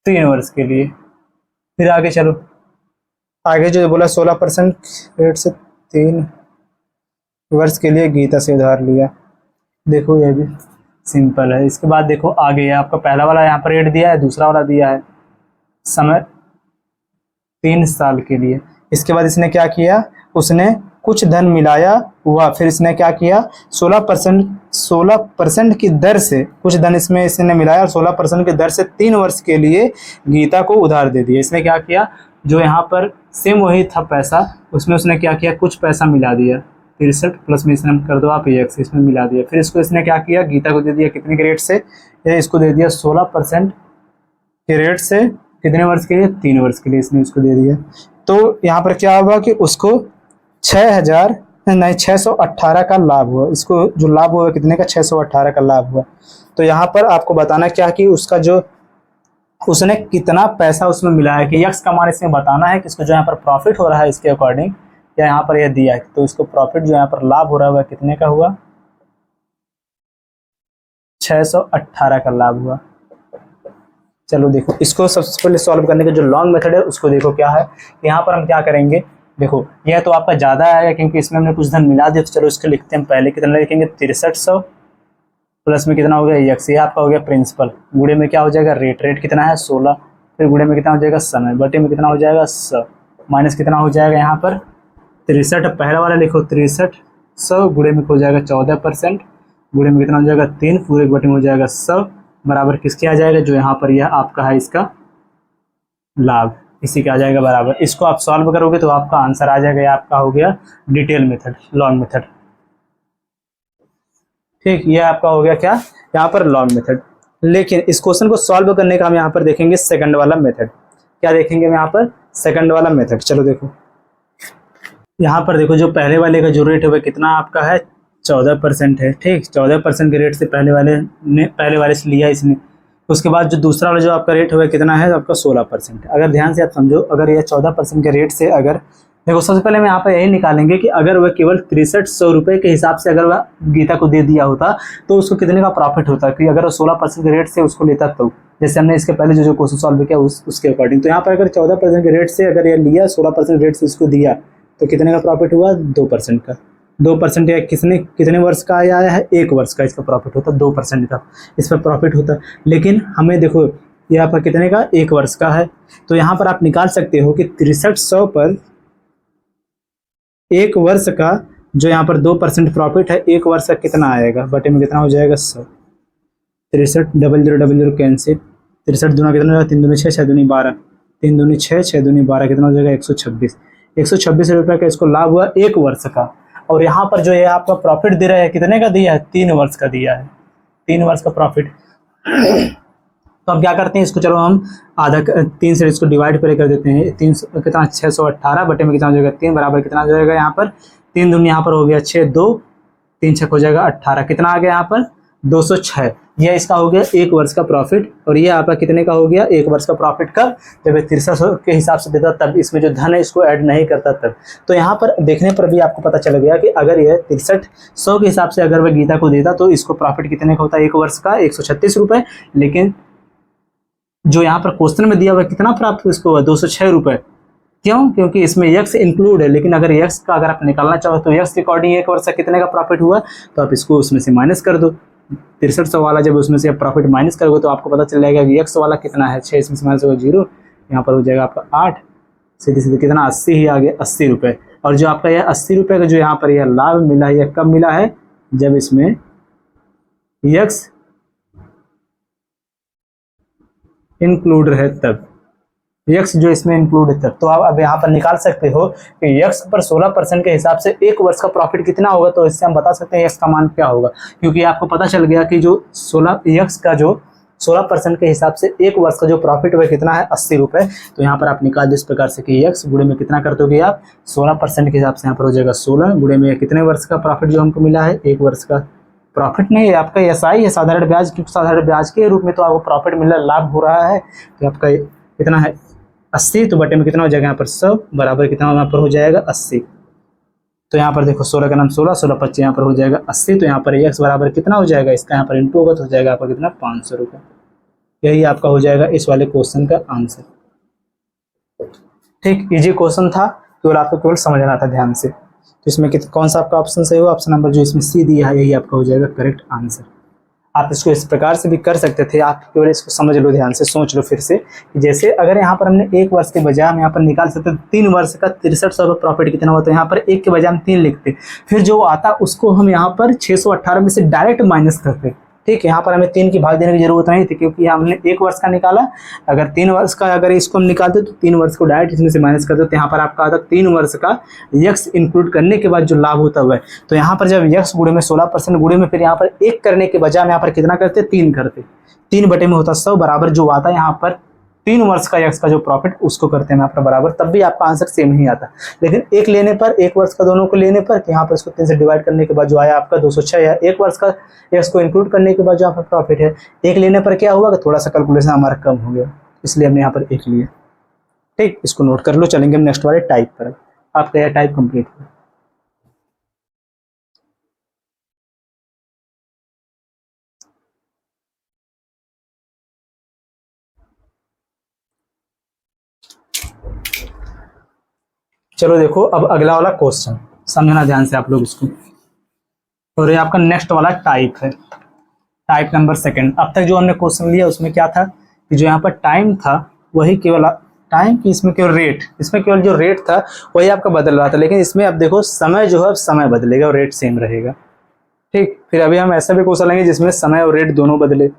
3 वर्ष के लिए। फिर आगे चलो, आगे जो बोला 16% रेट से 3 वर्ष के लिए गीता से उधार लिया। देखो ये भी सिंपल है। इसके बाद देखो आगे आपका पहला वाला यहाँ पर रेट दिया है, दूसरा वाला दिया है समय 3 साल के लिए। इसके बाद इसने क्या किया, उसने कुछ धन मिलाया हुआ, फिर इसने क्या किया, 16% की दर से कुछ धन इसमें इसने मिलाया और 16% की दर से 3 वर्ष के लिए गीता को उधार दे दिया। इसने क्या किया, जो यहाँ पर सेम वही था पैसा, उसमें उसने क्या किया, कुछ पैसा मिला दिया, 63 प्लस में इसने कर दो आप एक से इसमें मिला दिया। फिर इसको इसने क्या किया, गीता को दे दिया कितने के रेट से, इसको दे दिया 16% के रेट से, कितने वर्ष के लिए, 3 वर्ष के लिए इसने उसको दे दिया। तो यहाँ पर क्या हुआ कि उसको 618 का लाभ हुआ। इसको जो लाभ हुआ कितने का, 618 का लाभ हुआ। तो यहाँ पर आपको बताना क्या कि उसका जो उसने कितना पैसा उसमें मिलाया, कि यक्स का मान इसमें बताना है कि इसको जो यहाँ पर प्रॉफिट हो रहा है इसके अकॉर्डिंग, या यहाँ पर यह दिया है तो इसको प्रॉफिट जो यहाँ पर लाभ हो रहा है कितने का हुआ, 618 का लाभ हुआ। चलो देखो इसको सबसे पहले सॉल्व करने का जो लॉन्ग मेथड है उसको देखो क्या है। यहाँ पर हम क्या करेंगे, देखो यह तो आपका ज़्यादा आएगा क्योंकि इसमें हमने कुछ धन मिला दिया, तो चलो इसको लिखते हैं। पहले कितना लिखेंगे, 6300 प्लस में कितना हो गया यक्स, ये आपका हो गया प्रिंसिपल, गुणे में क्या हो जाएगा रेट कितना है 16, फिर गुणे में कितना हो जाएगा समय, बटे में कितना हो जाएगा 100, माइनस कितना हो जाएगा यहाँ पर 63, पहला वाला लिखो 6300, गुणे में हो जाएगा 14%, गुणे में कितना हो जाएगा 3, पूरे बटे में हो जाएगा 100, बराबर किसके आ जाएगा, जो यहाँ पर यह आपका है इसका लाभ, इसी का आ जाएगा बराबर। इसको आप सॉल्व करोगे तो आपका आंसर आ जाएगा, आपका हो गया डिटेल मेथड, लॉन्ग मेथड। ठीक, ये आपका हो गया क्या, यहाँ पर लॉन्ग मेथड। लेकिन इस क्वेश्चन को सॉल्व करने का हम यहाँ पर देखेंगे सेकंड वाला मेथड। क्या देखेंगे हम यहाँ पर, सेकंड वाला मेथड। चलो देखो यहाँ पर देखो, जो पहले वाले का जो रेट है वह कितना आपका है 14% है। ठीक, 14% के रेट से पहले वाले से लिया इसने। उसके बाद जो दूसरा वाला जो आपका रेट है वह कितना है आपका 16%। अगर ध्यान से आप समझो, अगर यह 14% के रेट से अगर देखो सबसे पहले हम यहाँ पर यही निकालेंगे कि अगर वह केवल 6300 रुपये के हिसाब से अगर वह गीता को दे दिया होता तो उसको कितने का प्रॉफिट होता, कि अगर वो 16% के रेट से उसको लेता तो, जैसे हमने इसके पहले जो क्वेश्चन सॉल्व किया उसके अकॉर्डिंग। तो यहाँ पर अगर 14% के रेट से अगर ये लिया, 16% रेट से इसको दिया, तो कितने का प्रॉफिट हुआ, 2% का। 2% या कितने वर्ष का आया है, 1 वर्ष का इसका प्रॉफिट होता, 2% का इस पर प्रॉफिट होता। लेकिन हमें देखो यहाँ पर कितने का, 1 वर्ष का है, तो यहाँ पर आप निकाल सकते हो कि 6300 पर 1 वर्ष का जो यहाँ पर 2% प्रॉफिट है, 1 वर्ष का कितना आएगा, बटे में कितना हो जाएगा 100। 63 0000 कैंसिल, 63 दूना कितना हो जाएगा, 3 दूनी 6 6 दूनी 12, 3 दूनी 6 6 दूनी 12 कितना हो जाएगा 126। 126 रुपये का इसको लाभ हुआ 1 वर्ष का। और यहाँ पर जो है आपका प्रॉफिट दे रहा है, कितने का दिया है, 3 वर्ष का दिया है, 3 वर्ष का प्रॉफिट। तो अब क्या करते हैं इसको, चलो हम आधा 3 से इसको डिवाइड कर देते हैं। 3 कितना 618 बटे में कितना हो जाएगा 3 बराबर कितना हो जाएगा यहाँ पर 3 दूनी यहाँ पर हो गया 6 2 3 6 हो जाएगा 18, कितना आ गया यहाँ पर 206। यह इसका हो गया 1 वर्ष का प्रॉफिट। और ये आपका कितने का हो गया 1 वर्ष का प्रॉफिट कब, जब 6300 के हिसाब से देता तब, इसमें जो धन है इसको ऐड नहीं करता तब। तो यहाँ पर देखने पर भी आपको पता चल गया कि अगर यह 6300 के हिसाब से अगर वह गीता को देता तो इसको प्रॉफिट कितने का होता है 1 वर्ष का 136 रुपये। लेकिन जो यहाँ पर क्वेश्चन में दिया हुआ कितना प्राप्त इसको हुआ 206 रुपये। क्यों, क्योंकि इसमें यक्स इंक्लूड है। लेकिन अगर यक्स का अगर आप निकालना चाहो तो यक्स के अकॉर्डिंग 1 वर्ष का कितने का प्रॉफिट हुआ, तो आप इसको उसमें से माइनस कर दो। 6300 वाला जब उसमें से प्रॉफिट माइनस करोगे तो आपको पता चल जाएगा कि यक्स वाला कितना है 6, इसमें से माइनस होगा 0, यहाँ पर हो जाएगा आपका 8, सीधे सीधे कितना 80 ही आ गया 80 रुपये। और जो आपका यह 80 रुपये का जो यहाँ पर यह लाभ मिला है, यह कब मिला है, जब इसमें यक्स इंक्लूड है तब, यक्स जो इसमें इंक्लूड है तब। तो आप अब यहाँ पर निकाल सकते हो कि यक्स पर 16% के हिसाब से 1 वर्ष का प्रॉफिट कितना होगा। तो इससे हम बता सकते हैं यक्स का मान क्या होगा, क्योंकि आपको पता चल गया कि जो यक्स का जो 16% के हिसाब से 1 वर्ष का जो प्रॉफिट वह कितना है 80 रुपये। तो यहाँ पर आप निकाल दो इस प्रकार से कि यक्स गुणे में कितना कर दोगे आप 16% के हिसाब से यहाँ पर हो जाएगा 16 गुणे में कितने वर्ष का प्रॉफिट जो हमको मिला है 1 वर्ष का प्रॉफिट नहीं है आपका एसआई है साधारण ब्याज, क्योंकि साधारण ब्याज के रूप में तो आपको प्रॉफिट मिल रहा लाभ हो रहा है। तो आपका कितना है 80, तो बटे में कितना हो जाएगा यहाँ पर 100 बराबर कितना यहाँ पर हो जाएगा 80। तो यहाँ पर देखो 16 का नाम 16 16 25 यहाँ पर हो जाएगा 80। तो यहाँ पर एक्स बराबर कितना हो जाएगा, इसका यहाँ पर इंटू होगा तो हो जाएगा आपका कितना 500 रुपये। यही आपका हो जाएगा इस वाले क्वेश्चन का आंसर। ठीक, इजी क्वेश्चन था, केवल आपको केवल समझना था ध्यान से। तो इसमें कौन सा आपका ऑप्शन सही हो, ऑप्शन नंबर जो इसमें सी दिया है यही आपका हो जाएगा करेक्ट आंसर। आप इसको इस प्रकार से भी कर सकते थे, आप केवल इसको समझ लो ध्यान से, सोच लो फिर से। जैसे अगर यहाँ पर हमने 1 वर्ष के बजाय हम यहाँ पर निकाल सकते 3 वर्ष का 6300 रुपये प्रॉफिट कितना होता है, यहाँ पर 1 के बजाय हम 3 लिखते, फिर जो आता उसको हम यहाँ पर 618 में से डायरेक्ट माइनस करते। ठीक है, यहाँ पर हमें 3 की भाग देने की जरूरत नहीं थी, क्योंकि हमने 1 वर्ष का निकाला। अगर 3 वर्ष का अगर इसको हम निकालते तो 3 वर्ष को डायरेक्ट इसमें से माइनस करते। तो यहाँ पर आपका आता 3 वर्ष का यक्स इंक्लूड करने के बाद जो लाभ होता हुआ है। तो यहाँ पर जब यक्स गुणे में 16% गुणे में फिर यहाँ पर 1 करने के बजाय हम यहाँ पर कितना करते 3 करते, 3 बटे में होता 100 बराबर जो आता है यहाँ पर 3 वर्ष का यक्स का जो प्रॉफिट उसको करते हैं यहाँ पर बराबर, तब भी आपका आंसर सेम ही आता। लेकिन 1 लेने पर 1 वर्ष का दोनों को लेने पर यहाँ पर इसको 3 से डिवाइड करने के बाद जो आया आपका 206 या 1 वर्ष का यक्स को इंक्लूड करने के बाद जो आपका प्रॉफिट है 1 लेने पर क्या हुआ कि थोड़ा सा कैलकुलेशन हमारा कम हो गया, इसलिए हमने यहाँ पर 1 लिया। ठीक, इसको नोट कर लो। चलेंगे हम नेक्स्ट वाले टाइप पर। आपका यह टाइप कंप्लीट हुआ। चलो देखो अब अगला वाला क्वेश्चन समझना ध्यान से आप लोग इसको। और ये आपका नेक्स्ट वाला टाइप है, टाइप नंबर 2। अब तक जो हमने क्वेश्चन लिया उसमें क्या था कि जो यहाँ पर टाइम था वही केवल टाइम की, इसमें केवल रेट, इसमें केवल जो रेट था वही आपका बदल रहा था। लेकिन इसमें अब देखो समय जो है समय बदलेगा और रेट सेम रहेगा। ठीक, फिर अभी हम ऐसा भी क्वेश्चन लेंगे जिसमें समय और रेट दोनों बदले।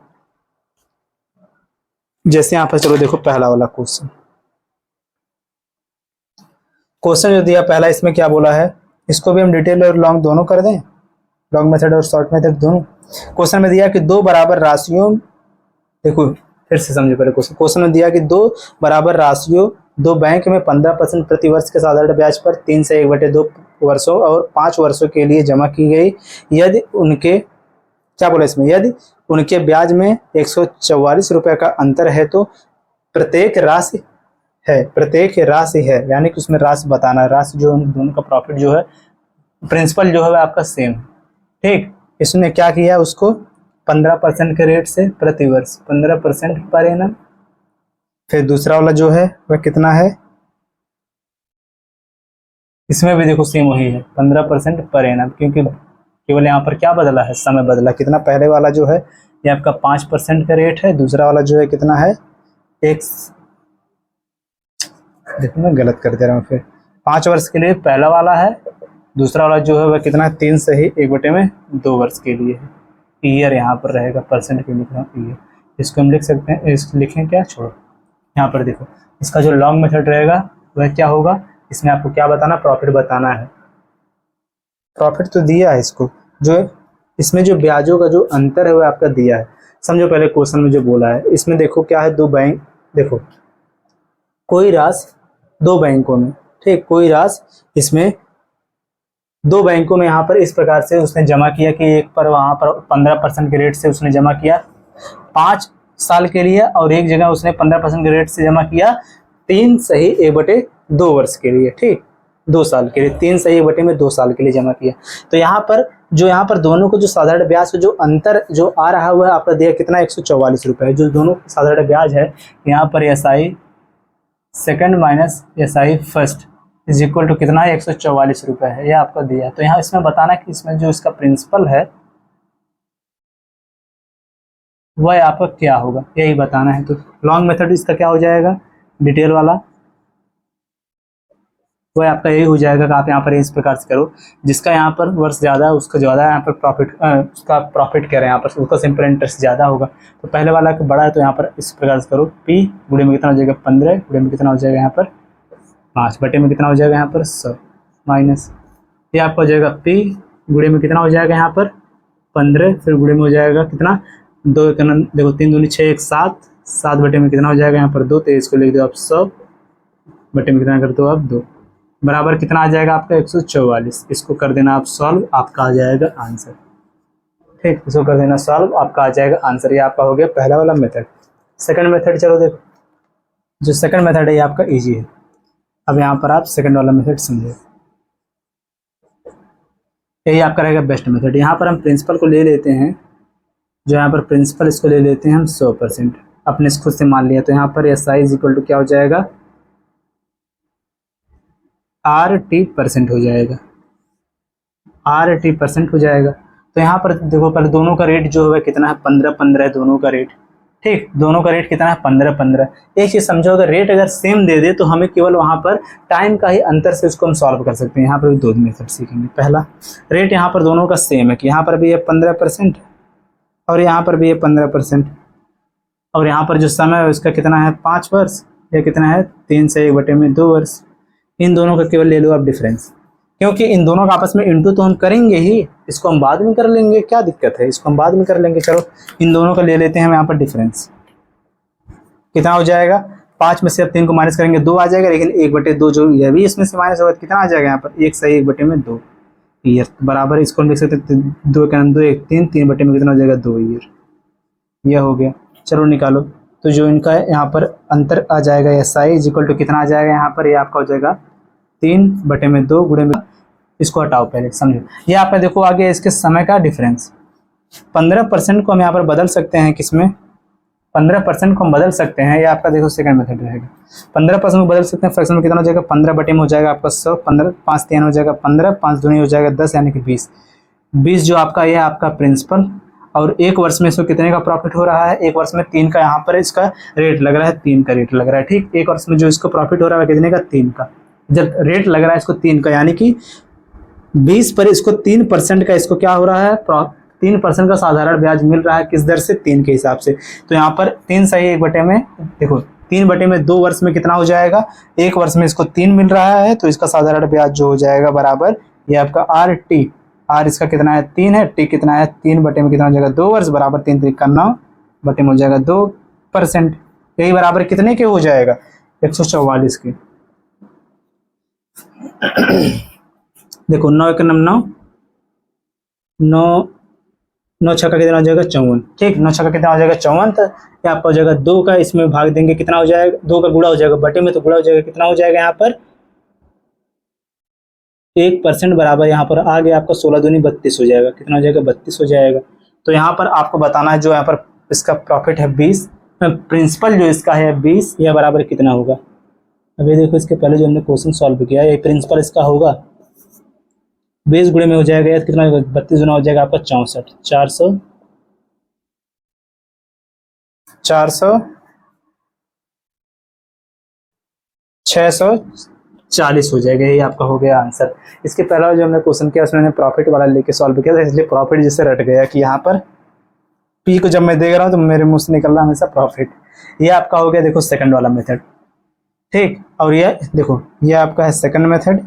जैसे यहाँ पर चलो देखो पहला वाला क्वेश्चन जो दिया पहला, इसमें क्या बोला है, इसको भी हम डिटेल और लॉन्ग दोनों कर दें, लॉन्ग मेथड और शॉर्ट मेथड दोनों। क्वेश्चन में दिया कि 2 बराबर राशियों, देखो फिर से समझो पहले क्वेश्चन में दिया कि 2 बराबर राशियों 2 बैंक में 15% प्रति वर्ष के साधारण ब्याज पर 3 से 1/2 वर्षों और 5 वर्षों के लिए जमा की गई। यदि उनके क्या बोला इसमें, यदि उनके ब्याज में 144 रुपये का अंतर है तो प्रत्येक राशि है, प्रत्येक राशि है, यानी कि उसमें राशि बताना है, राशि जो उन दोनों का प्रॉफिट जो है, प्रिंसिपल जो है आपका सेम है। ठीक, इसने क्या किया, उसको 15% के रेट से प्रति वर्ष 15% पर एनम। फिर दूसरा वाला जो है वह कितना है, इसमें भी देखो सेम वही है 15% पर एनम, क्योंकि केवल यहाँ पर क्या बदला है, समय बदला। कितना, पहले वाला जो है ये आपका 5% का रेट है, दूसरा वाला जो है कितना है, एक, देखो मैं गलत कर दे रहा हूँ, फिर 5 वर्ष के लिए पहला वाला है, दूसरा वाला जो है वह कितना है, 3 से ही 1/2 वर्ष के लिए है। ईयर यहाँ पर रहेगा, परसेंट के लिख रहा हूँ ईयर, इसको हम लिख सकते हैं, इस लिखें क्या, छोड़ो। यहाँ पर देखो इसका जो लॉन्ग मेथड रहेगा वह क्या होगा, इसमें आपको क्या बताना, प्रॉफिट बताना है। प्रॉफिट तो दिया है इसको, जो इसमें जो ब्याजों का जो अंतर है वो आपका दिया है। समझो पहले क्वेश्चन में जो बोला है, इसमें देखो क्या है, 2 बैंक, देखो कोई राशि 2 बैंकों में, ठीक, कोई राशि इसमें 2 बैंकों में यहाँ पर इस प्रकार से उसने जमा किया कि एक पर वहाँ पर 15% के रेट से उसने जमा किया 5 साल के लिए, और एक जगह उसने 15% के रेट से जमा किया 3 सही 1/2 वर्ष के लिए, ठीक, 2 साल के लिए, 3 सही 1/2 साल के लिए जमा किया। तो यहाँ पर जो यहाँ पर दोनों को जो साधारण ब्याज जो अंतर जो आ रहा हुआ है आपका दिया कितना, 144 रुपये, जो दोनों साधारण ब्याज है यहाँ पर SI second minus SI first is equal to कितना है, 144 रुपये है, ये आपका दिया। तो यहाँ इसमें बताना कि इसमें जो इसका प्रिंसिपल है वह आपका क्या होगा, यही बताना है। तो लॉन्ग मेथड इसका क्या हो जाएगा, डिटेल वाला वह आपका यही हो जाएगा कि आप यहाँ पर इस प्रकार से करो, जिसका यहाँ पर वर्ष ज़्यादा है उसका ज़्यादा यहाँ पर प्रॉफिट, उसका प्रॉफिट कह रहे हैं यहाँ पर, उसका सिंपल इंटरेस्ट ज़्यादा होगा। तो पहले वाला बड़ा है तो यहाँ पर इस प्रकार से करो, P गुणे में कितना हो जाएगा 15, गुणे में कितना हो जाएगा यहाँ पर 5, बटे में कितना हो जाएगा यहाँ पर 100, माइनस ये आपका हो जाएगा P गुणे में कितना हो जाएगा यहाँ पर 15, फिर गुणे में हो जाएगा कितना 2, देखो 3 दूनी 6, 1 7, 7 बटे में कितना हो जाएगा यहाँ पर 2, तो इसको लिख दो आप 100 बटे में कितना कर दो आप 2, बराबर कितना आ जाएगा आपका 144। इसको कर देना आप सॉल्व, आपका आ जाएगा आंसर। ठीक, इसको कर देना सॉल्व, आपका आ जाएगा आंसर। ये आपका हो गया पहला वाला मेथड। सेकंड मेथड चलो देखो, जो सेकंड मेथड है ये आपका इजी है। अब यहाँ पर आप सेकंड वाला मेथड समझे, यही आपका रहेगा बेस्ट मेथड। यहाँ पर हम प्रिंसिपल को ले लेते हैं, जो यहाँ पर प्रिंसिपल इसको ले लेते हैं हम 100%, अपने खुद से मान लिया। तो यहाँ पर SI इज इक्वल टू क्या हो जाएगा, RT% हो जाएगा, RT% हो जाएगा। तो यहाँ पर देखो पहले दोनों का रेट जो है कितना है, 15-15 है दोनों का रेट, ठीक, दोनों का रेट कितना है 15-15। एक चीज़ समझो, अगर रेट अगर सेम दे दे तो हमें केवल वहाँ पर टाइम का ही अंतर से उसको हम सॉल्व कर सकते हैं। यहाँ पर भी 2 मेथड सीखेंगे। पहला, रेट यहाँ पर दोनों का सेम है कि यहाँ पर भी है 15% और यहाँ पर भी है 15%, और यहाँ पर जो समय है उसका कितना है 5 वर्ष, या कितना है 3 से 1/2 वर्ष। इन दोनों का केवल ले लो आप डिफरेंस, क्योंकि इन दोनों का आपस में इंटू तो हम करेंगे ही, इसको हम बाद में कर लेंगे, क्या दिक्कत है, इसको हम बाद में कर लेंगे। चलो इन दोनों का ले लेते हैं हम यहाँ पर डिफरेंस, कितना हो जाएगा, 5 में से अब 3 को माइनस करेंगे 2 आ जाएगा, लेकिन 1/2 जो यह भी इसमें से माइनस होगा कितना आ जाएगा यहाँ पर 1 सही 1/2 ईयर, बराबर इसको लिख सकते हैं 2 का 2 1 3, 3 बटे में कितना हो जाएगा 2 ईयर, यह हो गया। चलो निकालो, तो जो इनका यहाँ पर अंतर आ जाएगा SI इज इक्वल टू कितना आ जाएगा यहाँ पर, ये आपका हो जाएगा 3/2 गुणे में, इसको हटाओ पहले समझो। ये आपका देखो आगे इसके समय का डिफरेंस, 15% को हम यहाँ पर बदल सकते हैं, किसमें 15% को हम बदल सकते हैं, ये आपका देखो सेकंड मेथड रहेगा। 15% को बदल सकते हैं, फ्रैक्शन में कितना हो जाएगा 15 बटे में हो जाएगा आपका 100, 15 5 3 हो जाएगा 15, 5 दूनी हो जाएगा 10 यानी कि 20 जो आपका ये आपका प्रिंसिपल, और 1 वर्ष में इसको कितने का प्रॉफिट हो रहा है, 1 वर्ष में 3 का यहाँ पर इसका रेट लग रहा है, 3 का रेट लग रहा है, ठीक। 1 वर्ष में जो इसको प्रॉफिट हो रहा है कितने का, 3 का, जब रेट लग रहा है इसको 3 का, यानी कि 20 पर इसको 3% का इसको क्या हो रहा है, 3% का साधारण ब्याज मिल रहा है, किस दर से, 3 के हिसाब से। तो यहाँ पर 3 सही 1 बटे में, देखो 3/2 वर्ष में कितना हो जाएगा, 1 वर्ष में इसको 3 मिल रहा है, तो इसका साधारण ब्याज जो हो जाएगा बराबर ये आपका RT, R इसका कितना है 3 है, T कितना है 3 बटे में कितना हो जाएगा 2 वर्ष, बराबर 3 3 का 9 बटे में हो जाएगा 2%, यही बराबर कितने के हो जाएगा 144 के। देखो 9 1 9 9 9 छक्का कितना हो जाएगा 54, ठीक। 9 छक्का कितना हो जाएगा 54, तो ये आपका हो जाएगा 2 का, इसमें भाग देंगे कितना हो जाएगा, 2 का गुणा हो जाएगा बटे में, तो गुणा हो जाएगा कितना हो जाएगा यहाँ पर 1% बराबर यहाँ पर आ गया आपका 16 दूनी 32 हो जाएगा, कितना हो जाएगा 32 हो जाएगा। तो यहाँ पर आपको बताना है जो यहाँ पर इसका प्रॉफिट है 20, प्रिंसिपल जो इसका है 20, यह बराबर कितना होगा। अभी देखो इसके पहले जो हमने क्वेश्चन सॉल्व किया है, ये प्रिंसिपल इसका होगा 20 गुणे में हो जाएगा या कितना होगा 32 गुना हो जाएगा आपका 64, 400 640 हो जाएगा, यही आपका हो गया आंसर। इसके पहला जो हमने क्वेश्चन किया उसमें प्रॉफिट वाला लेके सॉल्व किया था, इसलिए प्रॉफिट जिससे रट गया कि यहाँ पर पी को जब मैं देख रहा हूँ तो मेरे मुंह से निकल रहा है हमेशा प्रॉफिट। ये आपका हो गया देखो सेकंड वाला मेथड, ठीक। और ये देखो ये आपका है सेकंड मेथड।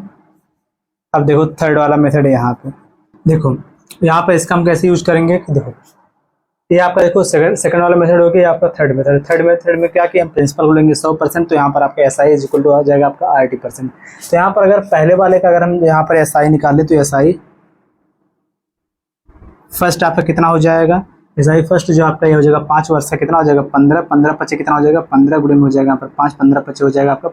अब देखो थर्ड वाला मेथड है, यहाँ पे देखो यहाँ पर इसका हम कैसे यूज करेंगे, देखो ये आपका देखो सेकंड वाला मेथड हो गया, आपका थर्ड मेथड। थर्ड मेथड में क्या कि हम प्रिंसिपल को लेंगे 100%, तो यहाँ पर आपका S I is equal to आ जाएगा आपका 80%। तो यहाँ पर अगर पहले वाले का अगर हम यहाँ पर एस आई निकालें तो एस आई फर्स्ट आपका कितना हो जाएगा, एस आई फर्स्ट जो आपका ये हो जाएगा 5 वर्ष का कितना हो जाएगा 15, 15 पचे कितना हो जाएगा 15 गुणे में हो जाएगा यहाँ पर 5, 15 पचे हो जाएगा आपका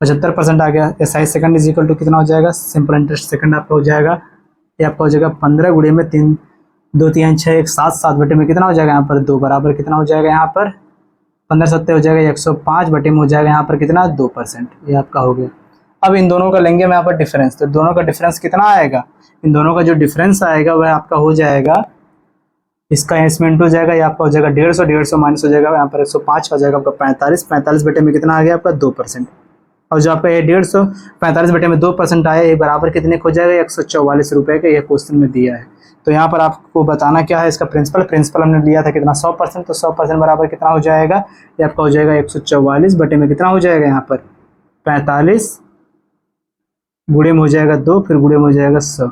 75% आ गया। S I second is equal to कितना हो जाएगा, सिंपल इंटरेस्ट सेकंड आपका हो जाएगा, ये आपका हो जाएगा 15 गुणे में 3 2 3 6 1 7, 7 बटे में कितना हो जाएगा यहाँ पर 2 बराबर कितना हो जाएगा यहाँ पर 15 7 हो जाएगा 105 बटे में हो जाएगा यहाँ पर कितना 2%, ये आपका हो गया। अब इन दोनों का लेंगे हम यहाँ पर डिफरेंस, तो दोनों का डिफरेंस कितना आएगा, इन दोनों का जो डिफरेंस आएगा वह आपका हो जाएगा, इसका इसमें इंटू हो जाएगा, ये आपका हो जाएगा 150, 150 माइनस हो जाएगा यहाँ पर 105 हो जाएगा आपका 45, 45 बटे में कितना आ गया आपका 2%। और जो आपका ये 150 45 बटे में 2% आया, ये बराबर कितने हो जाएगा 144 रुपये का, ये क्वेश्चन में दिया है। तो यहाँ पर आपको बताना क्या है, इसका प्रिंसिपल हमने लिया था कितना 100%, तो 100% बराबर कितना हो जाएगा, ये आपका हो जाएगा 144 बटे में कितना हो जाएगा यहाँ पर 45 गुणे में हो जाएगा 2, फिर गुणे में हो जाएगा 100।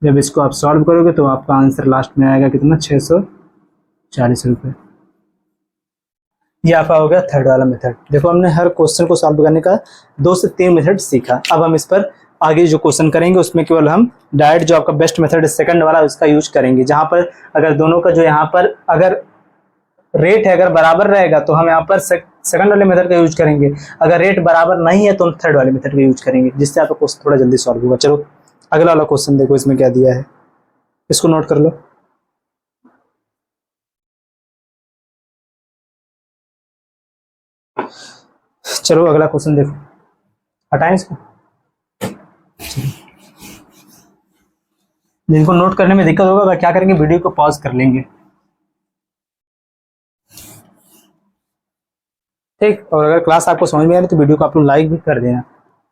जब इसको आप सॉल्व करोगे तो आपका आंसर लास्ट में आएगा कितना 640 रुपये। ये आपका हो गया थर्ड वाला मेथड। देखो हमने हर क्वेश्चन को सॉल्व करने का 2 से 3 मेथड सीखा। अब हम इस पर आगे जो क्वेश्चन करेंगे उसमें केवल हम डायरेक्ट जो आपका बेस्ट मेथड है सेकंड वाला उसका यूज करेंगे, जहां पर अगर दोनों का जो यहाँ पर अगर रेट है अगर बराबर रहेगा तो हम यहाँ पर सेकंड वाले मेथड का यूज करेंगे, अगर रेट बराबर नहीं है तो हम थर्ड वाले मेथड का यूज करेंगे, जिससे आपका क्वेश्चन थोड़ा जल्दी सॉल्व होगा। चलो अगला वाला क्वेश्चन देखो इसमें क्या दिया है, इसको नोट कर लो। चलो अगला क्वेश्चन देखो, हटाएं इसको। जिनको नोट करने में दिक्कत होगा क्या करेंगे, वीडियो को पॉज कर लेंगे, ठीक। और अगर क्लास आपको समझ में आ रही तो वीडियो को आप लोग लाइक भी कर देना,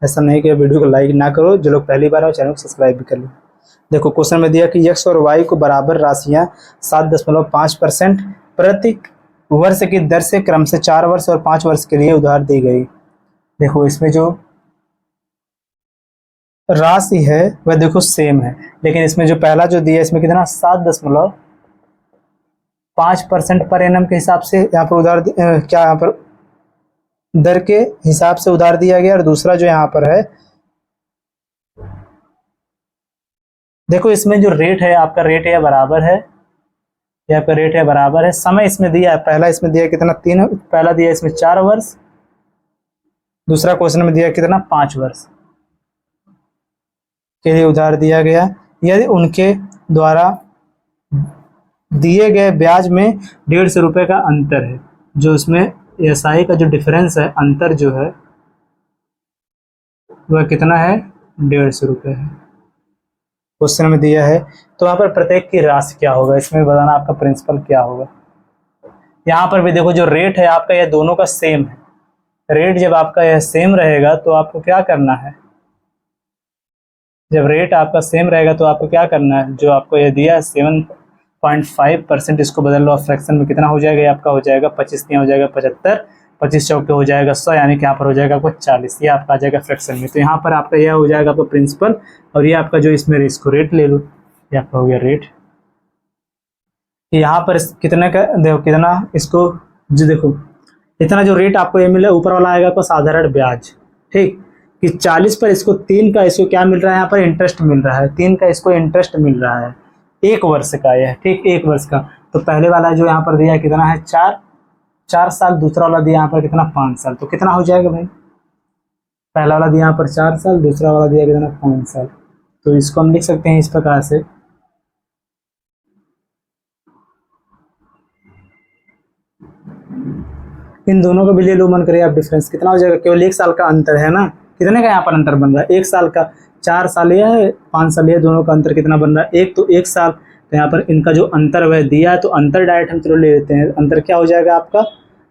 ऐसा नहीं कि वीडियो को लाइक ना करो, जो लोग पहली बार हो चैनल को सब्सक्राइब भी कर लो। देखो क्वेश्चन में दिया कि x और y को बराबर राशियां 7.5% प्रति वर्ष की दर से क्रम से 4 वर्ष और 5 वर्ष के लिए उधार दी गई। देखो इसमें जो राशि है वह देखो सेम है, लेकिन इसमें जो पहला जो दिया इसमें कितना 7.5% पर एनम के हिसाब से यहाँ पर उधार क्या यहाँ पर दर के हिसाब से उधार दिया गया, और दूसरा जो यहाँ पर है देखो इसमें जो रेट है आपका रेट है बराबर है, यहाँ पर रेट है बराबर है, समय इसमें दिया है, पहला इसमें दिया कितना 3, पहला दिया इसमें 4 वर्ष, दूसरा क्वेश्चन में दिया कितना 5 वर्ष के लिए उधार दिया गया। यदि उनके द्वारा दिए गए ब्याज में 150 रुपये का अंतर है, जो उसमें एसआई का जो डिफरेंस है अंतर जो है वह कितना है 150 रुपये है, क्वेश्चन में दिया है। तो यहाँ पर प्रत्येक की राशि क्या होगा, इसमें बताना आपका प्रिंसिपल क्या होगा। यहाँ पर भी देखो जो रेट है आपका यह दोनों का सेम है, रेट जब आपका यह सेम रहेगा तो आपको क्या करना है, जब रेट आपका सेम रहेगा तो आपको क्या करना है, जो आपको यह दिया 7.5% इसको बदल लो फ्रैक्शन में, कितना हो जाएगा, ये आपका हो जाएगा 25 हो जाएगा 75, 25 चौके हो जाएगा 100, यानी कि यहाँ पर हो जाएगा आपको 40, ये आपका आ जाएगा फ्रैक्शन में। तो यहाँ पर आपका यह हो जाएगा आपका प्रिंसिपल, और ये आपका जो इसमें इसको रेट ले लो, ये आपका हो गया रेट। यहाँ पर कितने का देखो कितना इसको जो देखो इतना जो रेट आपको ये मिला, ऊपर वाला आएगा आपका साधारण ब्याज, ठीक। कि 40 पर इसको 3 का इसको क्या मिल रहा है, यहाँ पर इंटरेस्ट मिल रहा है, 3 का इसको इंटरेस्ट मिल रहा है 1 वर्ष का यह, ठीक 1 वर्ष का। तो पहले वाला जो यहाँ पर दिया है कितना है 4 साल, दूसरा वाला दिया यहाँ पर कितना 5 साल। तो कितना हो जाएगा भाई, पहला वाला दिया यहाँ पर 4 साल, दूसरा वाला दिया कितना 5 साल। तो इसको हम लिख सकते हैं इस प्रकार से, इन दोनों का भी ले लो, मन करे आप डिफरेंस कितना हो जाएगा, केवल 1 साल का अंतर है ना, कितने का यहाँ पर अंतर बन रहा है 1 साल का, 4 साल यह है 5 साल यह, दोनों का अंतर कितना बन रहा है 1, तो 1 साल। तो यहाँ पर इनका जो अंतर वह दिया है, तो अंतर डायरेक्ट हम चलो ले लेते हैं, अंतर क्या हो जाएगा आपका,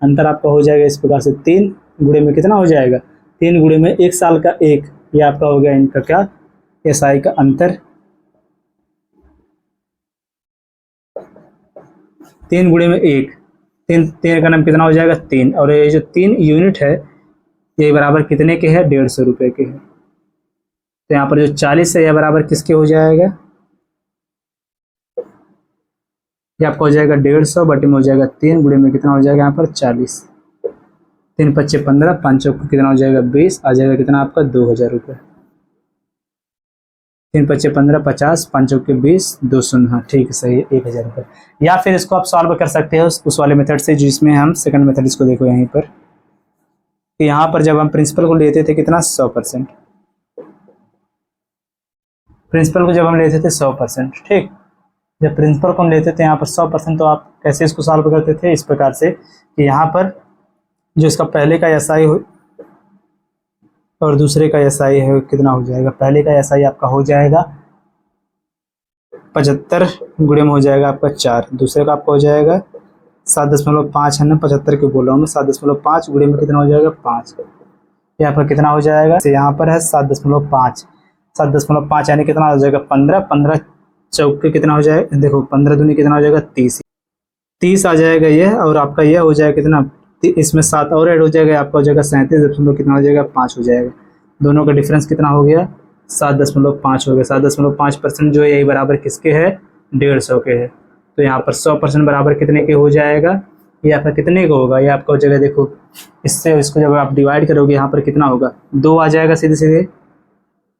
अंतर आपका हो जाएगा इस प्रकार से 3 गुणे में कितना हो जाएगा 3 गुणे में 1 साल का 1, ये आपका हो गया इनका क्या एसआई का अंतर, 3 गुणे में 1, 3 का नाम कितना हो जाएगा 3, और ये जो 3 यूनिट है ये बराबर कितने के हैं 150 रुपये के हैं। तो यहाँ पर जो 40 है यह बराबर किसके हो जाएगा, ये आपका हो जाएगा 150 बटे में हो जाएगा 3 गुणे में कितना हो जाएगा यहाँ पर 40, 3 पच्चे 15, 5 चौक कितना हो जाएगा 20, आ जाएगा कितना आपका 2000 रुपये, 3 पच्चे 15, 50, 5 चौक 20, 2 शून्य, हाँ ठीक है सही है 1000 रुपये। या फिर इसको आप सॉल्व कर सकते हो उस वाले मेथड से जिसमें हम सेकंड मेथड, इसको देखो यहीं पर, कि यहाँ पर जब हम प्रिंसिपल को लेते थे कितना 100%, प्रिंसिपल को जब हम लेते थे 100%, ठीक, जब प्रिंसिपल को हम लेते थे यहाँ पर 100%, तो आप कैसे इसको सॉल्व करते थे इस प्रकार से कि यहाँ पर जो इसका पहले का एसआई हो और दूसरे का एसआई है कितना हो जाएगा, पहले का एसआई आपका हो जाएगा 75 गुणे में हो जाएगा आपका 4, दूसरे का आपका हो जाएगा 7.5 है ना, 75 के बोला हूँ मैं, 7.5 गुणे में कितना हो जाएगा 5, यहाँ पर कितना हो जाएगा, यहाँ पर है 7.5, 7.5 यानी कितना हो जाएगा 15, 15 चौक के कितना हो जाएगा, देखो 15 दूनी कितना हो जाएगा 30 आ जाएगा यह, और आपका यह हो जाएगा कितना, इसमें 7 और ऐड हो जाएगा, आपका हो जाएगा 37 कितना हो जाएगा 5 हो जाएगा, दोनों का डिफरेंस कितना हो गया 7.5 हो गया, 7.5% जो है यही बराबर किसके है 150 के है। तो यहाँ पर 100% बराबर कितने के हो जाएगा, ये आपका कितने का होगा, ये आपका हो जाएगा, देखो इससे इसको जब आप डिवाइड करोगे यहाँ पर कितना होगा 2 आ जाएगा सीधे सीधे,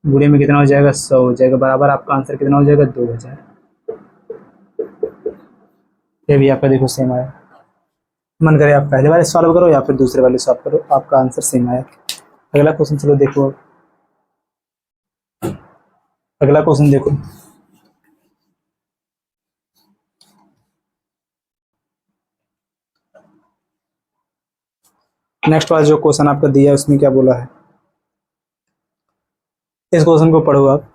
गुणे में कितना हो जाएगा 100 हो जाएगा, बराबर आपका आंसर कितना हो जाएगा 2000। ये भी आपका देखो सेम आया, मन करे आप पहले वाले सॉल्व करो या फिर दूसरे वाले सॉल्व करो, आपका आंसर सेम आया। अगला क्वेश्चन चलो देखो, अगला क्वेश्चन देखो, नेक्स्ट वाला जो क्वेश्चन आपका दिया है उसमें क्या बोला है, इस क्वेश्चन को पढ़ो आप।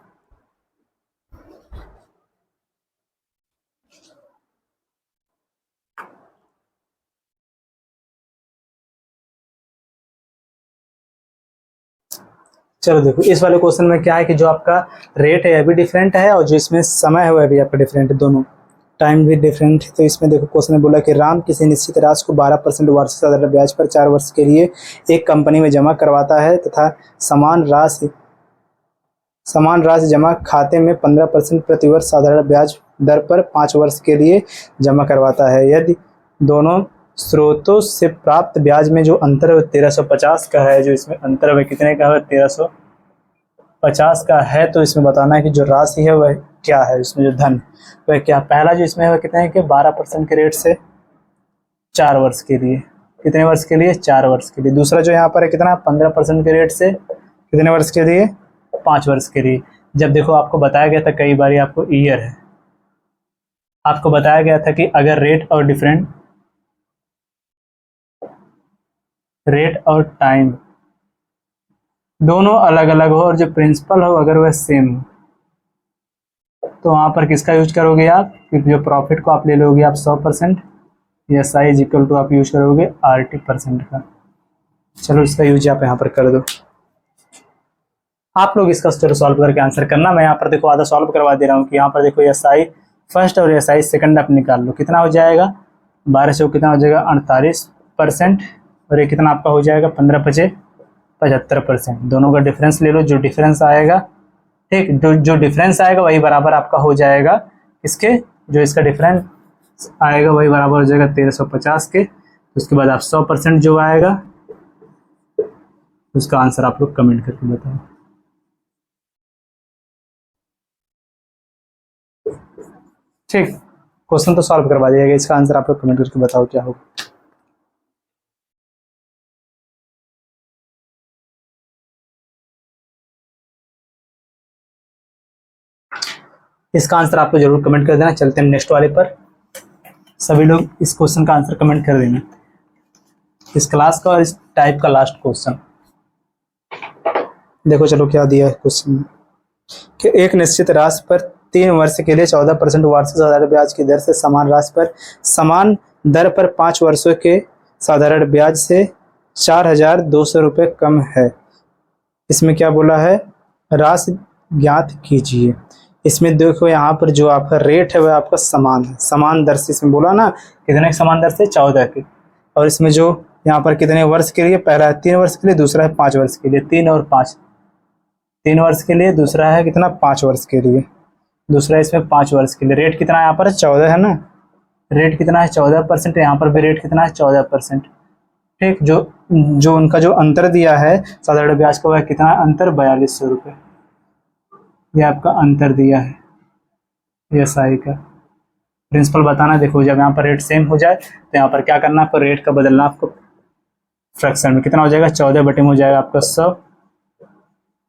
चलो देखो इस वाले क्वेश्चन में क्या है कि जो आपका रेट है यह भी डिफरेंट है और जो इसमें समय है वह भी आपका डिफरेंट है, दोनों टाइम भी डिफरेंट है। तो इसमें देखो क्वेश्चन में बोला कि राम किसी निश्चित राशि को 12% वार्षिक साधारण ब्याज पर 4 वर्ष के लिए एक कंपनी में जमा करवाता है तथा समान राशि जमा खाते में 15% प्रतिवर्ष साधारण ब्याज दर पर 5 वर्ष के लिए जमा करवाता है। यदि दोनों स्रोतों से प्राप्त ब्याज में जो अंतर है वह 1350 का है, जो इसमें अंतर है वह कितने का है 1350 का है। तो इसमें बताना है कि जो राशि है वह क्या है, इसमें जो धन वह क्या, पहला जो इसमें है वह कितने है कि 12% के रेट से 4 वर्ष के लिए, कितने वर्ष के लिए 4 वर्ष के लिए। दूसरा जो यहाँ पर है कितना 15% के रेट से कितने वर्ष के लिए 5 वर्ष के लिए। जब देखो आपको बताया गया था कई बार आपको ईयर है, आपको बताया गया था कि अगर रेट और टाइम दोनों अलग अलग हो और जो प्रिंसिपल हो अगर वह सेम हो तो वहाँ पर किसका यूज करोगे आप, क्योंकि जो प्रॉफिट को आप ले लोगे आप 100%, या साइज इक्वल टू आप यूज करोगे 80% का। चलो इसका यूज आप यहाँ पर कर दो, आप लोग इसका स्टेप सॉल्व करके आंसर करना। मैं यहाँ पर देखो आधा सॉल्व करवा दे रहा हूँ कि यहाँ पर देखो एसआई फर्स्ट और एसआई सेकंड आप निकाल लो, कितना हो जाएगा 12 से कितना हो जाएगा 48%, और ये कितना आपका हो जाएगा 15 पचे 75%। दोनों का डिफरेंस ले लो, जो डिफरेंस आएगा ठीक, जो डिफरेंस आएगा वही बराबर आपका हो जाएगा इसके, जो इसका डिफरेंस आएगा वही बराबर हो जाएगा 1350 के। उसके बाद आप 100% जो आएगा उसका आंसर आप लोग कमेंट करके बताओ। ठीक, क्वेश्चन तो सॉल्व करवा दिया गया, इसका आंसर आप लोग कमेंट करके बताओ क्या होगा। इसका आंसर आपको जरूर कमेंट कर देना। चलते हैं नेक्स्ट वाले पर। सभी लोग इस क्वेश्चन का आंसर कमेंट कर देना। इस क्लास का और इस टाइप का लास्ट क्वेश्चन देखो। चलो क्या दिया है क्वेश्चन में कि एक निश्चित राशि पर 3 वर्ष के लिए 14% वार्षिक साधारण ब्याज की दर से समान राशि पर समान दर पर 5 वर्षों के साधारण ब्याज से 4,200 रुपये कम है। इसमें क्या बोला है, राशि ज्ञात कीजिए। इसमें देखो यहाँ पर जो आपका रेट है वह आपका समान है, समान दर से। इसमें बोला ना कितने की समान दर से, 14 की। और इसमें जो यहाँ पर कितने वर्ष के लिए, पहला है 3 वर्ष के लिए, दूसरा है 5 वर्ष के लिए। 3 और 5, 3 वर्ष के लिए, दूसरा है कितना 5 वर्ष के लिए, दूसरा इसमें 5 वर्ष के लिए। रेट कितना है यहाँ पर, 14 है ना। रेट कितना है, 14%। यहाँ पर भी रेट कितना है, 14%। ठीक, जो उनका जो अंतर दिया है साधारण ब्याज का, वह कितना अंतर, 4200 रुपये। ये आपका अंतर दिया है ESI का। प्रिंसिपल बताना। देखो जब यहाँ पर रेट सेम हो जाए तो यहाँ पर क्या करना, आपको रेट का बदलना, आपको फ्रैक्शन में कितना हो जाएगा, 14 बटे में हो जाएगा आपका 100।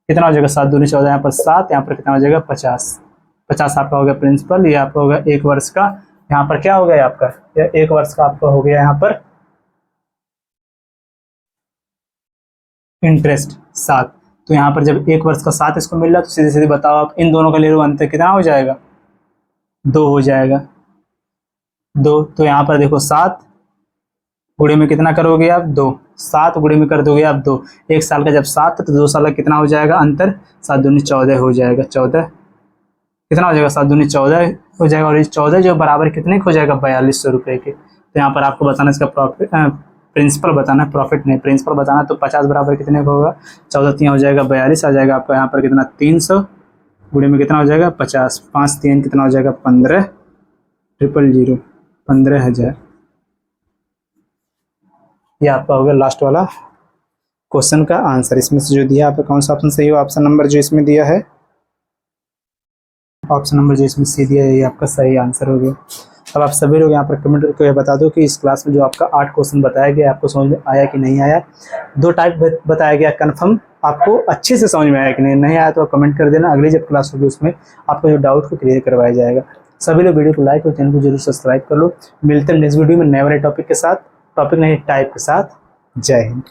कितना हो जाएगा, 7 दूनी 14, यहाँ पर 7, यहाँ पर कितना हो जाएगा 50। 50 आपका हो गया प्रिंसिपल। ये आपका होगा 1 वर्ष का। यहाँ पर क्या हो गया आपका, 1 वर्ष का आपका हो गया यहाँ पर इंटरेस्ट 7। तो यहाँ पर जब 1 वर्ष का 7 इसको मिल रहा है तो सीधे सीधे बताओ आप इन दोनों का ले लो, अंतर कितना हो जाएगा, 2 हो जाएगा, 2। तो यहाँ पर देखो 7 गुणे में कितना करोगे आप, 2। 7 गुणे में कर दोगे आप 2। 1 साल का जब 7 तो 2 साल का कितना हो जाएगा अंतर, 7 दूनी 14 हो जाएगा। 14 कितना हो जाएगा, 7 दूनी 14 हो जाएगा। और ये 14 जो बराबर कितने हो जाएगा, 4200 रुपये के। तो यहाँ पर आपको बताना इसका प्रॉफिट, प्रिंसिपल बताना, प्रॉफिट नहीं प्रिंसिपल बताना। तो 50 बराबर कितने का होगा, 14 3 हो जाएगा 42 आ जाएगा आपका। यहाँ पर कितना 300 गुणे में कितना हो जाएगा 50, 5 3 कितना हो जाएगा 15 000, 15,000। ये आपका होगा लास्ट वाला क्वेश्चन का आंसर। इसमें से जो दिया आपका कौन सा ऑप्शन सही हो, ऑप्शन नंबर जो इसमें दिया है, ऑप्शन नंबर जो इसमें सी दिया है, ये आपका सही आंसर हो गया। अब आप सभी लोग यहाँ पर कमेंट करके बता दो कि इस क्लास में जो आपका 8 क्वेश्चन बताया गया आपको समझ में आया कि नहीं आया। 2 टाइप बताया गया, कंफर्म आपको अच्छे से समझ में आया कि नहीं आया तो कमेंट कर देना। अगली जब क्लास होगी उसमें आपको जो डाउट को क्लियर करवाया जाएगा। सभी लोग वीडियो को लाइक और चैनल को जरूर सब्सक्राइब कर लो। मिलते हैं नेक्स्ट वीडियो में नए वाले टॉपिक के साथ, टॉपिक नहीं टाइप के साथ। जय हिंद।